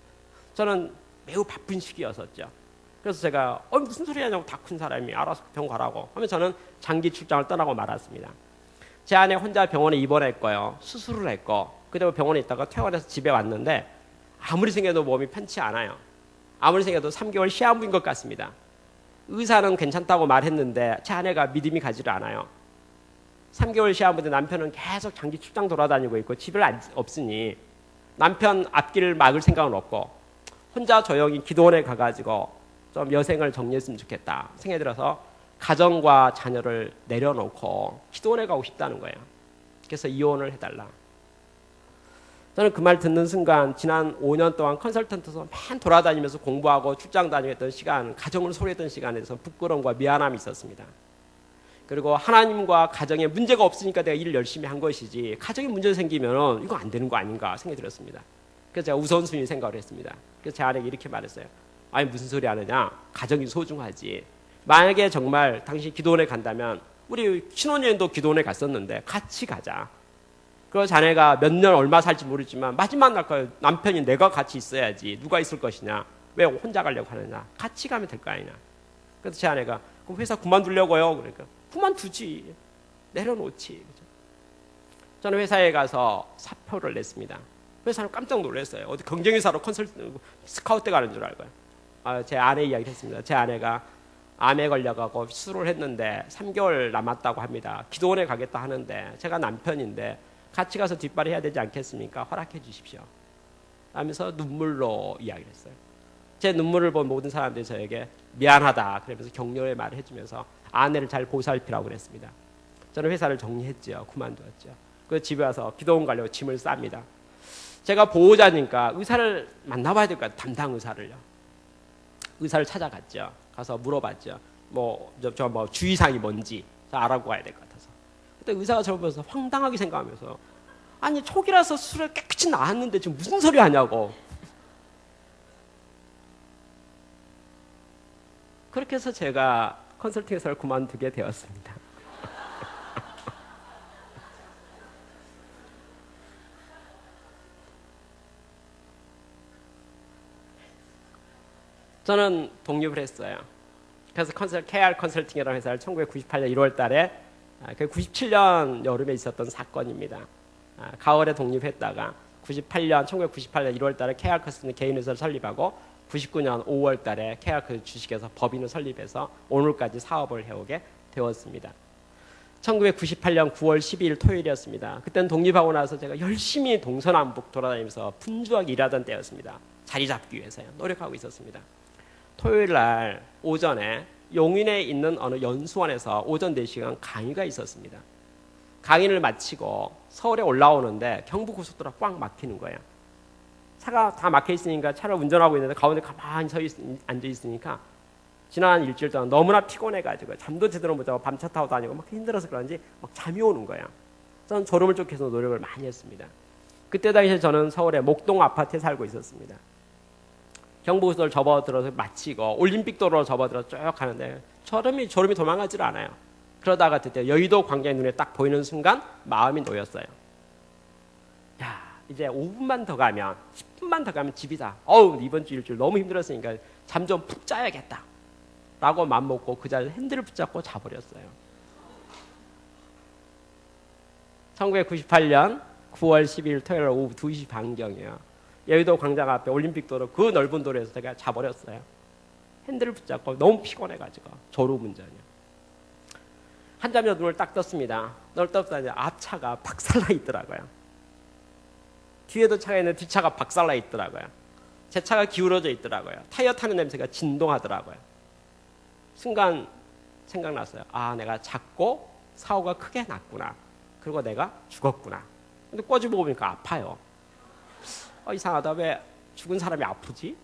저는 매우 바쁜 시기였었죠. 그래서 제가 무슨 소리 하냐고 다 큰 사람이 알아서 병원 가라고 하면 저는 장기 출장을 떠나고 말았습니다. 제 아내 혼자 병원에 입원했고요. 수술을 했고 그리고 병원에 있다가 퇴원해서 집에 왔는데 아무리 생각해도 몸이 편치 않아요. 아무리 생각해도 3개월 시한부인 것 같습니다. 의사는 괜찮다고 말했는데 제 아내가 믿음이 가지를 않아요. 3개월 시한부인데 남편은 계속 장기 출장 돌아다니고 있고 집에 없으니 남편 앞길을 막을 생각은 없고 혼자 조용히 기도원에 가가지고 좀 여생을 정리했으면 좋겠다 생각이 들어서 가정과 자녀를 내려놓고 기도원에 가고 싶다는 거예요. 그래서 이혼을 해달라. 저는 그 말 듣는 순간 지난 5년 동안 컨설턴트에서 맨 돌아다니면서 공부하고 출장 다니던 시간, 가정을 소리했던 시간에서 부끄러움과 미안함이 있었습니다. 그리고 하나님과 가정에 문제가 없으니까 내가 일을 열심히 한 것이지 가정에 문제 생기면 이거 안 되는 거 아닌가 생각이 들었습니다. 그래서 제가 우선순위 생각을 했습니다. 그래서 제 아내에게 이렇게 말했어요. 아니 무슨 소리 하느냐. 가정이 소중하지. 만약에 정말 당신이 기도원에 간다면 우리 신혼여행도 기도원에 갔었는데 같이 가자. 그래서 자네가 몇 년 얼마 살지 모르지만 마지막 날까지 남편이 내가 같이 있어야지. 누가 있을 것이냐. 왜 혼자 가려고 하느냐. 같이 가면 될 거 아니냐. 그래서 제 아내가 그럼 회사 그만두려고요. 그러니까 그만두지. 내려놓지. 그죠? 저는 회사에 가서 사표를 냈습니다. 회사는 깜짝 놀랐어요. 어디 경쟁회사로 스카우트 가는 줄 알고요. 제 아내 이야기를 했습니다. 제 아내가 암에 걸려가고 수술을 했는데 3개월 남았다고 합니다. 기도원에 가겠다 하는데 제가 남편인데 같이 가서 뒷발이 해야 되지 않겠습니까? 허락해 주십시오. 하면서 눈물로 이야기를 했어요. 제 눈물을 본 모든 사람들이 저에게 미안하다 그러면서 격려의 말을 해주면서 아내를 잘 보살피라고 그랬습니다. 저는 회사를 정리했죠. 그만두었죠. 그 집에 와서 기도원 가려고 짐을 쌉니다. 제가 보호자니까 의사를 만나봐야 될 것 같아요. 담당 의사를요. 의사를 찾아갔죠. 가서 물어봤죠. 주의사항이 뭔지 알아보고 가야 될 것 같아서. 그때 의사가 저를 보면서 황당하게 생각하면서 아니 초기라서 수술을 깨끗이 나았는데 지금 무슨 소리 하냐고. 그렇게 해서 제가 컨설팅 회사를 그만두게 되었습니다. 저는 독립을 했어요. 그래서 KR 컨설팅이라는 회사를 1998년 1월 달에 97년 여름에 있었던 사건입니다. 가을에 독립했다가 1998년 1월 달에 KR 컨설팅 개인 회사를 설립하고 99년 5월 달에 KR 주식에서 법인을 설립해서 오늘까지 사업을 해오게 되었습니다. 1998년 9월 12일 토요일이었습니다. 그때는 독립하고 나서 제가 열심히 동서남북 돌아다니면서 분주하게 일하던 때였습니다. 자리 잡기 위해서요. 노력하고 있었습니다. 토요일 날 오전에 용인에 있는 어느 연수원에서 오전 4시간 강의가 있었습니다. 강의를 마치고 서울에 올라오는데 경부고속도로가 꽉 막히는 거예요. 차가 다 막혀 있으니까 차를 운전하고 있는데 가운데 가만히 앉아 있으니까 지난 일주일 동안 너무나 피곤해가지고 잠도 제대로 못 자고 밤차 타고 다니고 막 힘들어서 그런지 막 잠이 오는 거예요. 저는 졸음을 쫓기 위해서 노력을 많이 했습니다. 그때 당시에 저는 서울의 목동 아파트에 살고 있었습니다. 경부고속도로를 접어들어서 마치고 올림픽도로를 접어들어서 쭉 가는데 졸음이 도망가질 않아요. 그러다가 그때 여의도 광장이 눈에 딱 보이는 순간 마음이 놓였어요. 야, 이제 5분만 더 가면 10분만 더 가면 집이다. 이번 주 일주일 너무 힘들었으니까 잠 좀 푹 자야겠다 라고 맘먹고 그 자리에서 핸들을 붙잡고 자버렸어요. 1998년 9월 12일 토요일 오후 2시 반경이에요. 여의도 광장 앞에 올림픽도로 그 넓은 도로에서 제가 자버렸어요. 핸들을 붙잡고 너무 피곤해가지고 졸음운전이요. 한참여 눈을 딱 떴습니다. 눈을 떴더니 앞차가 박살나 있더라고요. 뒤에도 차가 있는데 뒷차가 박살나 있더라고요. 제 차가 기울어져 있더라고요. 타이어 타는 냄새가 진동하더라고요. 순간 생각났어요. 아, 내가 작고 사고가 크게 났구나. 그리고 내가 죽었구나. 근데 꼬집어 보니까 아파요. 이상하다. 왜 죽은 사람이 아프지?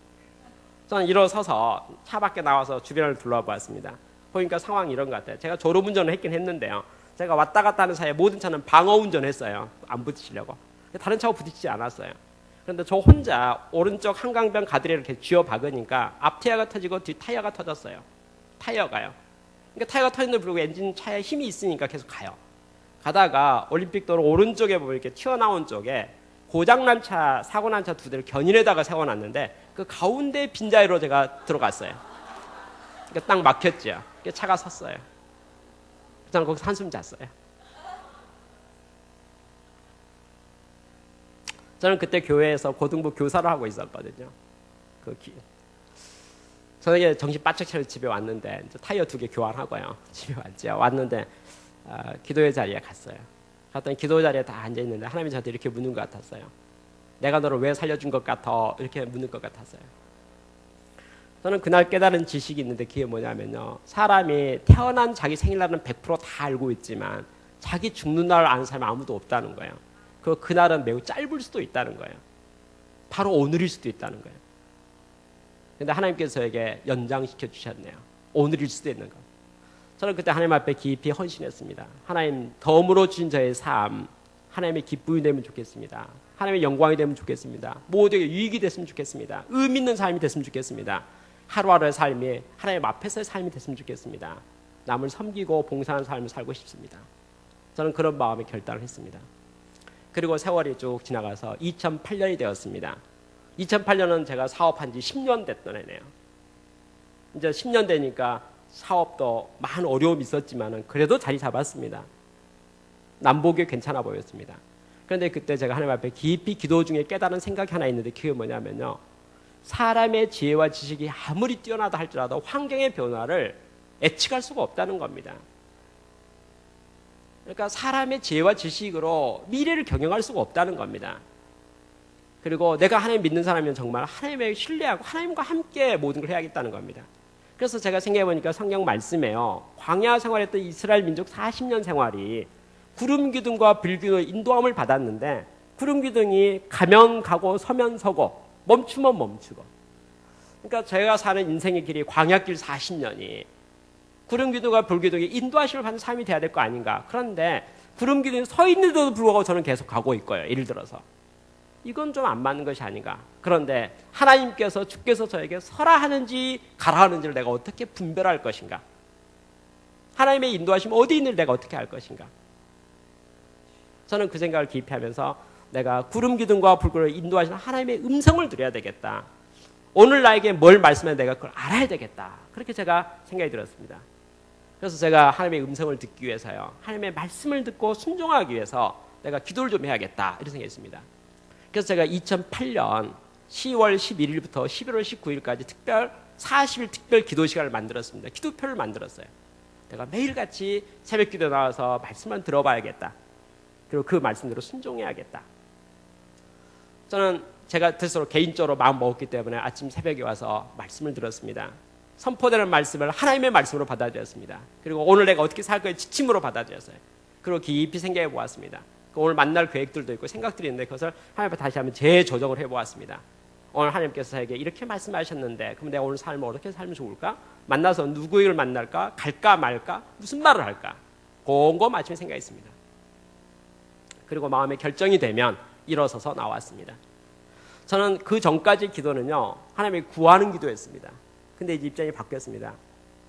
저는 일어서서 차 밖에 나와서 주변을 둘러보았습니다. 보니까 상황이 이런 것 같아요. 제가 졸음운전을 했긴 했는데요. 제가 왔다 갔다 하는 사이에 모든 차는 방어운전했어요. 안 부딪히려고. 다른 차하고 부딪히지 않았어요. 그런데 저 혼자 오른쪽 한강변 가드레일을 이렇게 쥐어 박으니까 앞 타이어가 터지고 뒤 타이어가 터졌어요. 타이어가요. 그러니까 타이어가 터졌는데 불구하고 엔진 차에 힘이 있으니까 계속 가요. 가다가 올림픽도로 오른쪽에 보면 이렇게 튀어나온 쪽에 고장난 차, 사고 난 차 두 대를 견인에다가 세워놨는데 그 가운데 빈자리로 제가 들어갔어요. 그러니까 딱 막혔죠. 차가 섰어요. 저는 거기서 한숨 잤어요. 저는 그때 교회에서 고등부 교사를 하고 있었거든요. 저녁에 정신 바짝 차려 집에 왔는데 타이어 2개 교환하고요. 집에 왔는데 기도의 자리에 갔어요. 갔더니 기도 자리에 다 앉아 있는데 하나님이 저한테 이렇게 묻는 것 같았어요. 내가 너를 왜 살려준 것 같아? 이렇게 묻는 것 같았어요. 저는 그날 깨달은 지식이 있는데 그게 뭐냐면요. 사람이 태어난 자기 생일날은 100% 다 알고 있지만 자기 죽는 날을 아는 사람이 아무도 없다는 거예요. 그날은 매우 짧을 수도 있다는 거예요. 바로 오늘일 수도 있다는 거예요. 그런데 하나님께서 저에게 연장시켜 주셨네요. 오늘일 수도 있는 거. 저는 그때 하나님 앞에 깊이 헌신했습니다. 하나님, 덤으로 주신 저의 삶, 하나님의 기쁨이 되면 좋겠습니다. 하나님의 영광이 되면 좋겠습니다. 모두에게 유익이 됐으면 좋겠습니다. 의미 있는 삶이 됐으면 좋겠습니다. 하루하루의 삶이 하나님 앞에서의 삶이 됐으면 좋겠습니다. 남을 섬기고 봉사하는 삶을 살고 싶습니다. 저는 그런 마음에 결단을 했습니다. 그리고 세월이 쭉 지나가서 2008년이 되었습니다. 2008년은 제가 사업한 지 10년 됐던 해네요. 이제 10년 되니까 사업도 많은 어려움이 있었지만 그래도 자리 잡았습니다. 남보기에 괜찮아 보였습니다. 그런데 그때 제가 하나님 앞에 깊이 기도 중에 깨달은 생각이 하나 있는데 그게 뭐냐면요. 사람의 지혜와 지식이 아무리 뛰어나다 할지라도 환경의 변화를 예측할 수가 없다는 겁니다. 그러니까 사람의 지혜와 지식으로 미래를 경영할 수가 없다는 겁니다. 그리고 내가 하나님 믿는 사람이면 정말 하나님을 신뢰하고 하나님과 함께 모든 걸 해야겠다는 겁니다. 그래서 제가 생각해보니까 성경 말씀에요. 광야 생활했던 이스라엘 민족 40년 생활이 구름 기둥과 불기둥의 인도함을 받았는데 구름 기둥이 가면 가고 서면 서고 멈추면 멈추고. 그러니까 제가 사는 인생의 길이 광야길 40년이 구름 기둥과 불 기둥이 인도하심을 받는 삶이 돼야 될 거 아닌가. 그런데 구름 기둥이 서 있는데도 불구하고 저는 계속 가고 있고요. 예를 들어서. 이건 좀 안 맞는 것이 아닌가. 그런데 하나님께서 주께서 저에게 서라 하는지 가라 하는지를 내가 어떻게 분별할 것인가. 하나님의 인도하심 어디 있는지 내가 어떻게 알 것인가. 저는 그 생각을 깊이 하면서 내가 구름 기둥과 불길을 인도하시는 하나님의 음성을 들어야 되겠다. 오늘 나에게 뭘 말씀해 내가 그걸 알아야 되겠다. 그렇게 제가 생각이 들었습니다. 그래서 제가 하나님의 음성을 듣기 위해서요. 하나님의 말씀을 듣고 순종하기 위해서 내가 기도를 좀 해야겠다. 이런 생각이 있습니다. 그래서 제가 2008년 10월 11일부터 11월 19일까지 40일 특별 기도 시간을 만들었습니다. 기도표를 만들었어요. 내가 매일같이 새벽 기도 나와서 말씀만 들어봐야겠다. 그리고 그 말씀대로 순종해야겠다. 저는 제가 스스로 개인적으로 마음 먹었기 때문에 아침 새벽에 와서 말씀을 들었습니다. 선포되는 말씀을 하나님의 말씀으로 받아들였습니다. 그리고 오늘 내가 어떻게 살 거에 지침으로 받아들였어요. 그리고 깊이 생각해 보았습니다. 오늘 만날 계획들도 있고 생각들이 있는데 그것을 하나님 앞에 다시 한번 재조정을 해보았습니다. 오늘 하나님께서 저에게 이렇게 말씀하셨는데 그럼 내가 오늘 삶을 어떻게 살면 좋을까? 만나서 누구를 만날까? 갈까 말까? 무슨 말을 할까? 곰곰 아침에 생각했습니다. 그리고 마음의 결정이 되면 일어서서 나왔습니다. 저는 그 전까지 기도는요. 하나님이 구하는 기도였습니다. 근데 이제 입장이 바뀌었습니다.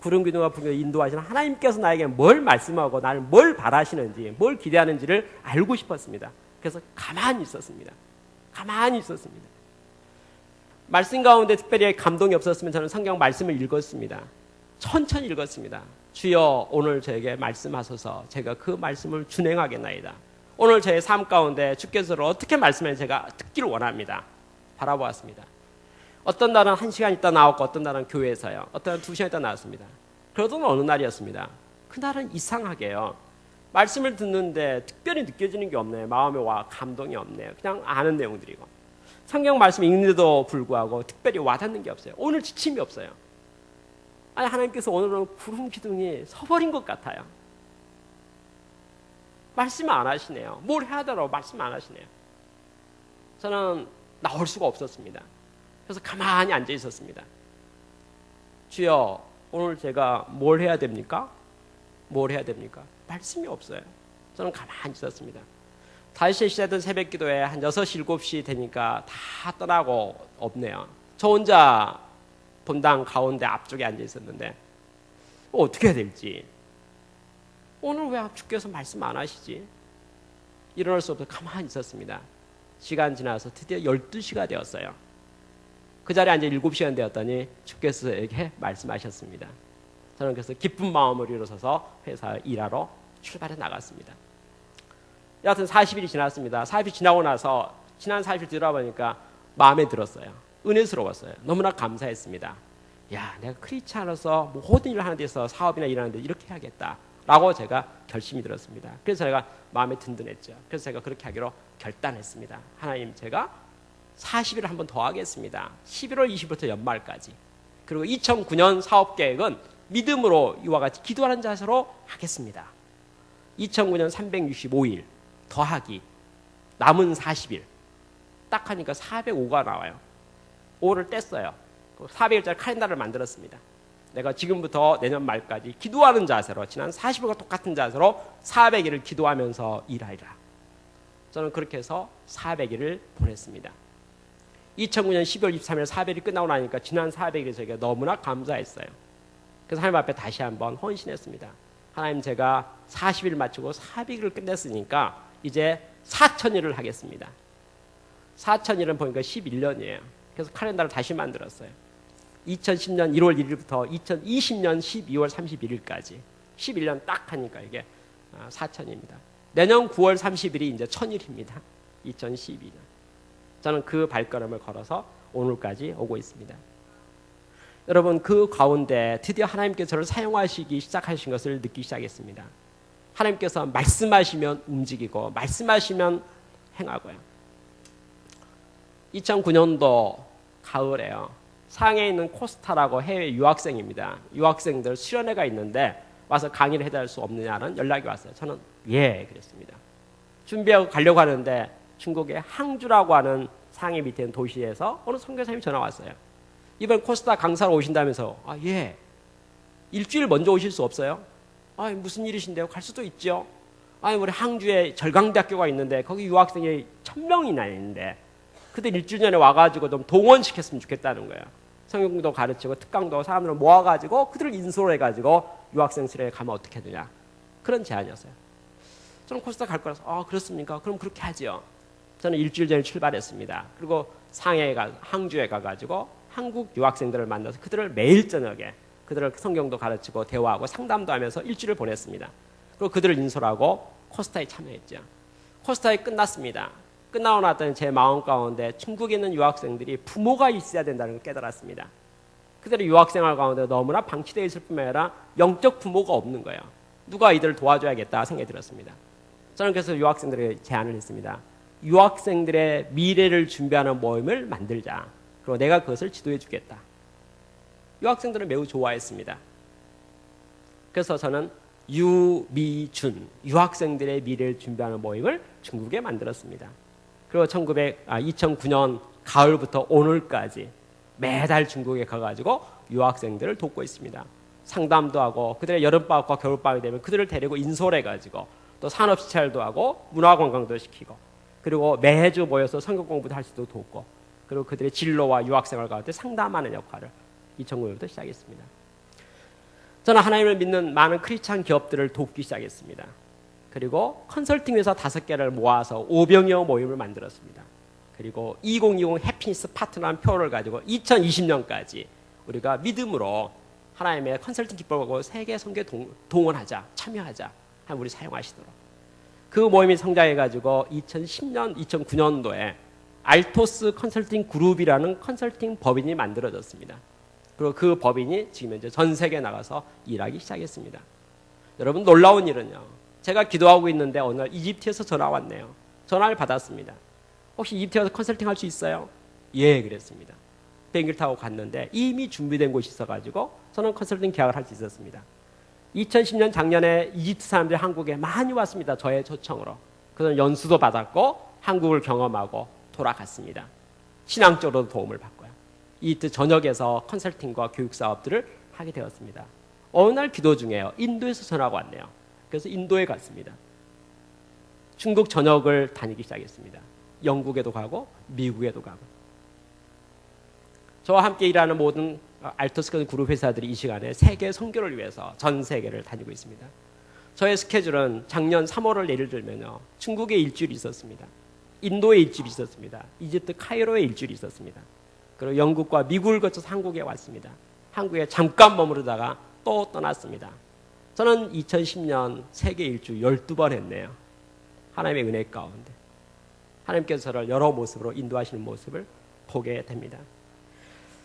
구름 기둥과 불기둥 인도하시는 하나님께서 나에게 뭘 말씀하고 나를 뭘 바라시는지 뭘 기대하는지를 알고 싶었습니다. 그래서 가만히 있었습니다. 가만히 있었습니다. 말씀 가운데 특별히 감동이 없었으면 저는 성경 말씀을 읽었습니다. 천천히 읽었습니다. 주여 오늘 저에게 말씀하소서 제가 그 말씀을 준행하겠나이다. 오늘 저의 삶 가운데 주께서 어떻게 말씀하는지 제가 듣기를 원합니다. 바라보았습니다. 어떤 날은 1시간 있다 나왔고 어떤 날은 교회에서요. 어떤 날은 2시간 있다 나왔습니다. 그러던 어느 날이었습니다. 그날은 이상하게요. 말씀을 듣는데 특별히 느껴지는 게 없네요. 마음에 와 감동이 없네요. 그냥 아는 내용들이고. 성경 말씀 읽는데도 불구하고 특별히 와닿는 게 없어요. 오늘 지침이 없어요. 아니 하나님께서 오늘은 구름 기둥이 서버린 것 같아요. 말씀 안 하시네요. 뭘 해야 되라고 말씀 안 하시네요. 저는 나올 수가 없었습니다. 그래서 가만히 앉아 있었습니다. 주여, 오늘 제가 뭘 해야 됩니까? 뭘 해야 됩니까? 말씀이 없어요. 저는 가만히 있었습니다. 5시에 시작된 새벽 기도에 한 6시, 7시 되니까 다 떠나고 없네요. 저 혼자 본당 가운데 앞쪽에 앉아 있었는데 어떻게 해야 될지, 오늘 왜 주께서 말씀 안 하시지? 일어날 수 없어서 가만히 있었습니다. 시간 지나서 드디어 12시가 되었어요. 그 자리에 앉아 7시간 되었더니 주께서 저에게 말씀하셨습니다. 저는 그래서 기쁜 마음으로 일어서서 회사 일하러 출발해 나갔습니다. 여하튼 40일이 지났습니다. 40일 지나고 나서 지난 40일 뒤돌아보니까 마음에 들었어요. 은혜스러웠어요. 너무나 감사했습니다. 야, 내가 크리스찬으로서 모든 일을 하는 데서 사업이나 일하는데 이렇게 해야겠다 라고 제가 결심이 들었습니다. 그래서 제가 마음에 든든했죠. 그래서 제가 그렇게 하기로 결단했습니다. 하나님, 제가 40일을 한 번 더 하겠습니다. 11월 20일부터 연말까지. 그리고 2009년 사업계획은 믿음으로 이와 같이 기도하는 자세로 하겠습니다. 2009년 365일 더하기 남은 40일 딱 하니까 405가 나와요. 5를 뗐어요. 400일짜리 카렌다를 만들었습니다. 내가 지금부터 내년 말까지 기도하는 자세로, 지난 40일과 똑같은 자세로 400일을 기도하면서 일하리라. 저는 그렇게 해서 400일을 보냈습니다. 2009년 12월 23일 400일이 끝나고 나니까 지난 400일이 저에게 너무나 감사했어요. 그래서 하나님 앞에 다시 한번 헌신했습니다. 하나님, 제가 40일 마치고 400일을 끝냈으니까 이제 4000일을 하겠습니다. 4000일은 보니까 11년이에요. 그래서 카렌다를 다시 만들었어요. 2010년 1월 1일부터 2020년 12월 31일까지 11년 딱 하니까 이게 4000입니다. 내년 9월 30일이 이제 1000일입니다. 2012년. 저는 그 발걸음을 걸어서 오늘까지 오고 있습니다. 여러분, 그 가운데 드디어 하나님께서 저를 사용하시기 시작하신 것을 느끼기 시작했습니다. 하나님께서 말씀하시면 움직이고 말씀하시면 행하고요. 2009년도 가을에요. 상해에 있는 코스타라고 해외 유학생입니다. 유학생들 수련회가 있는데 와서 강의를 해달 수 없느냐는 연락이 왔어요. 저는 예 그랬습니다. 준비하고 가려고 하는데 중국의 항주라고 하는 상해 밑에 있는 도시에서 어느 선교사님이 전화 왔어요. 이번 코스타 강사로 오신다면서. 아, 예. 일주일 먼저 오실 수 없어요? 아, 무슨 일이신데요? 갈 수도 있죠. 아니, 우리 항주에 절강대학교가 있는데 거기 유학생이 1000명이나 있는데 그들 일주일 전에 와가지고 좀 동원시켰으면 좋겠다는 거예요. 성경도 가르치고 특강도 사람들을 모아가지고 그들을 인솔 해가지고 유학생 수련회 가면 어떻게 되냐. 그런 제안이었어요. 저는 코스타 갈 거라서 아, 그렇습니까? 그럼 그렇게 하죠. 저는 일주일 전에 출발했습니다. 그리고 상해에 항주에 가가지고 한국 유학생들을 만나서 그들을 매일 저녁에 그들을 성경도 가르치고 대화하고 상담도 하면서 일주일을 보냈습니다. 그리고 그들을 인솔하고 코스타에 참여했죠. 코스타에 끝났습니다. 끝나고 났더니 제 마음 가운데 중국에 있는 유학생들이 부모가 있어야 된다는 걸 깨달았습니다. 그들의 유학생활 가운데 너무나 방치되어 있을 뿐만 아니라 영적 부모가 없는 거예요. 누가 이들을 도와줘야겠다 생각이 들었습니다. 저는 그래서 유학생들에게 제안을 했습니다. 유학생들의 미래를 준비하는 모임을 만들자. 그리고 내가 그것을 지도해 주겠다. 유학생들은 매우 좋아했습니다. 그래서 저는 유미준, 유학생들의 미래를 준비하는 모임을 중국에 만들었습니다. 그리고 2009년 가을부터 오늘까지 매달 중국에 가가지고 유학생들을 돕고 있습니다. 상담도 하고 그들의 여름방학과 겨울방학이 되면 그들을 데리고 인솔해가지고 또 산업시찰도 하고 문화관광도 시키고 그리고 매주 모여서 성경 공부도 할 수도 돕고 그리고 그들의 진로와 유학생활 가운데 상담하는 역할을 2009년부터 시작했습니다. 저는 하나님을 믿는 많은 크리스찬 기업들을 돕기 시작했습니다. 그리고 컨설팅 회사 5개를 모아서 500여 모임을 만들었습니다. 그리고 2020 해피니스 파트너라는 표를 가지고 2020년까지 우리가 믿음으로 하나님의 컨설팅 기법하고 세계 선교에 동원하자, 참여하자 하면 우리 사용하시도록. 그 모임이 성장해가지고 2010년, 2009년도에 알토스 컨설팅 그룹이라는 컨설팅 법인이 만들어졌습니다. 그리고 그 법인이 지금 현재 전 세계에 나가서 일하기 시작했습니다. 여러분 놀라운 일은요. 제가 기도하고 있는데 어느 날 이집트에서 전화가 왔네요. 전화를 받았습니다. 혹시 이집트에서 컨설팅 할 수 있어요? 예, 그랬습니다. 비행기를 타고 갔는데 이미 준비된 곳이 있어가지고 저는 컨설팅 계약을 할 수 있었습니다. 2010년 작년에 이집트 사람들이 한국에 많이 왔습니다. 저의 초청으로. 그래서 연수도 받았고 한국을 경험하고 돌아갔습니다. 신앙적으로도 도움을 받고요. 이집트 전역에서 컨설팅과 교육 사업들을 하게 되었습니다. 어느 날 기도 중에요. 인도에서 전화가 왔네요. 그래서 인도에 갔습니다. 중국 전역을 다니기 시작했습니다. 영국에도 가고 미국에도 가고. 저와 함께 일하는 모든 알토스 그룹 회사들이 이 시간에 세계 선교를 위해서 전 세계를 다니고 있습니다. 저의 스케줄은 작년 3월을 예를 들면요. 중국에 일주일이 있었습니다. 인도에 일주일이 있었습니다. 이집트 카이로에 일주일이 있었습니다. 그리고 영국과 미국을 거쳐서 한국에 왔습니다. 한국에 잠깐 머무르다가 또 떠났습니다. 저는 2010년 세계 일주 12번 했네요. 하나님의 은혜 가운데. 하나님께서 저를 여러 모습으로 인도하시는 모습을 보게 됩니다.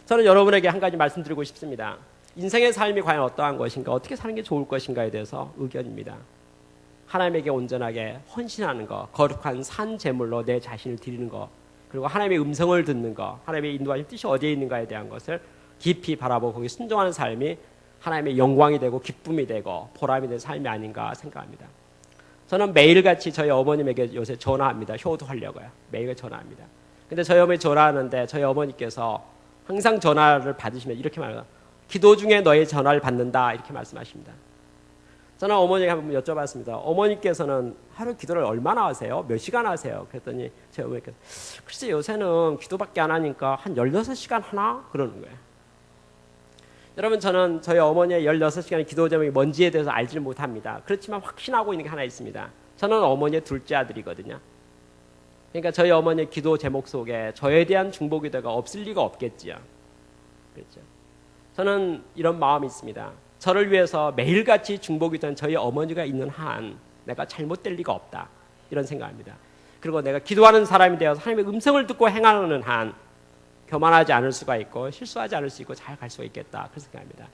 저는 여러분에게 한 가지 말씀드리고 싶습니다. 인생의 삶이 과연 어떠한 것인가, 어떻게 사는 게 좋을 것인가에 대해서 의견입니다. 하나님에게 온전하게 헌신하는 것, 거룩한 산 제물로 내 자신을 드리는 것, 그리고 하나님의 음성을 듣는 것, 하나님의 인도하신 뜻이 어디에 있는가에 대한 것을 깊이 바라보고 거기에 순종하는 삶이 하나님의 영광이 되고 기쁨이 되고 보람이 된 삶이 아닌가 생각합니다. 저는 매일같이 저희 어머님에게 요새 전화합니다. 효도하려고요. 매일 전화합니다. 근데 저희 어머니 전화하는데 저희 어머니께서 항상 전화를 받으시면 이렇게 말해요. 기도 중에 너의 전화를 받는다 이렇게 말씀하십니다. 저는 어머니에게 한번 여쭤봤습니다. 어머니께서는 하루 기도를 얼마나 하세요? 몇 시간 하세요? 그랬더니 저희 어머니께서 글쎄 요새는 기도밖에 안 하니까 한 16시간 하나? 그러는 거예요. 여러분 저는 저희 어머니의 16시간의 기도 제목이 뭔지에 대해서 알지는 못합니다. 그렇지만 확신하고 있는 게 하나 있습니다. 저는 어머니의 둘째 아들이거든요. 그러니까 저희 어머니의 기도 제목 속에 저에 대한 중보기도가 없을 리가 없겠지요. 그렇죠. 저는 이런 마음이 있습니다. 저를 위해서 매일같이 중보기도하는 저희 어머니가 있는 한 내가 잘못될 리가 없다. 이런 생각합니다. 그리고 내가 기도하는 사람이 되어서 하나님의 음성을 듣고 행하는 한 교만하지 않을 수가 있고 실수하지 않을 수 있고 잘 갈 수가 있겠다. 그런 생각합니다.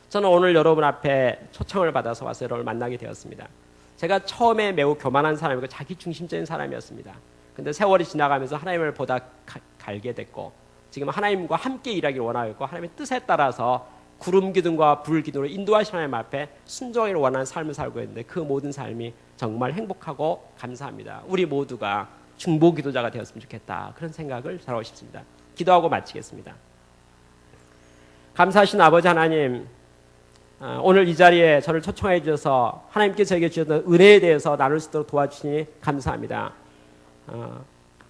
저는 오늘 여러분 앞에 초청을 받아서 와서 여러분을 만나게 되었습니다. 제가 처음에 매우 교만한 사람이고 자기 중심적인 사람이었습니다. 근데 세월이 지나가면서 하나님을 보다 갈게 됐고 지금 하나님과 함께 일하기를 원하고 하나님의 뜻에 따라서 구름 기둥과 불 기둥으로 인도하시는 하나님 앞에 순종하기를 원하는 삶을 살고 있는데 그 모든 삶이 정말 행복하고 감사합니다. 우리 모두가 중보 기도자가 되었으면 좋겠다. 그런 생각을 하고 싶습니다. 기도하고 마치겠습니다. 감사하신 아버지 하나님, 오늘 이 자리에 저를 초청해 주셔서 하나님께서 저에게 주셨던 은혜에 대해서 나눌 수 있도록 도와주시니 감사합니다.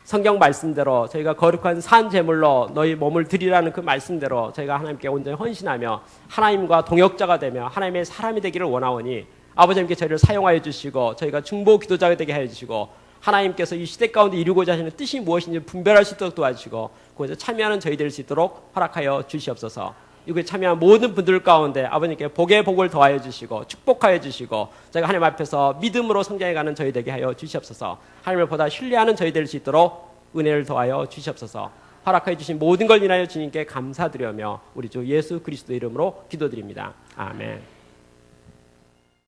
성경 말씀대로 저희가 거룩한 산 제물로 너희 몸을 드리라는 그 말씀대로 저희가 하나님께 온전히 헌신하며 하나님과 동역자가 되며 하나님의 사람이 되기를 원하오니 아버지님께 저희를 사용하여 주시고 저희가 중보 기도자가 되게 하여 주시고 하나님께서 이 시대 가운데 이루고자 하시는 뜻이 무엇인지 분별할 수 있도록 도와주시고 그것에 참여하는 저희 될 수 있도록 허락하여 주시옵소서. 이거에 참여한 모든 분들 가운데 아버님께 복의 복을 더하여 주시고 축복하여 주시고 저희가 하나님 앞에서 믿음으로 성장해가는 저희 되게 하여 주시옵소서. 하나님을 보다 신뢰하는 저희 될 수 있도록 은혜를 더하여 주시옵소서. 허락하여 주신 모든 걸 인하여 주님께 감사드리며 우리 주 예수 그리스도 이름으로 기도드립니다. 아멘.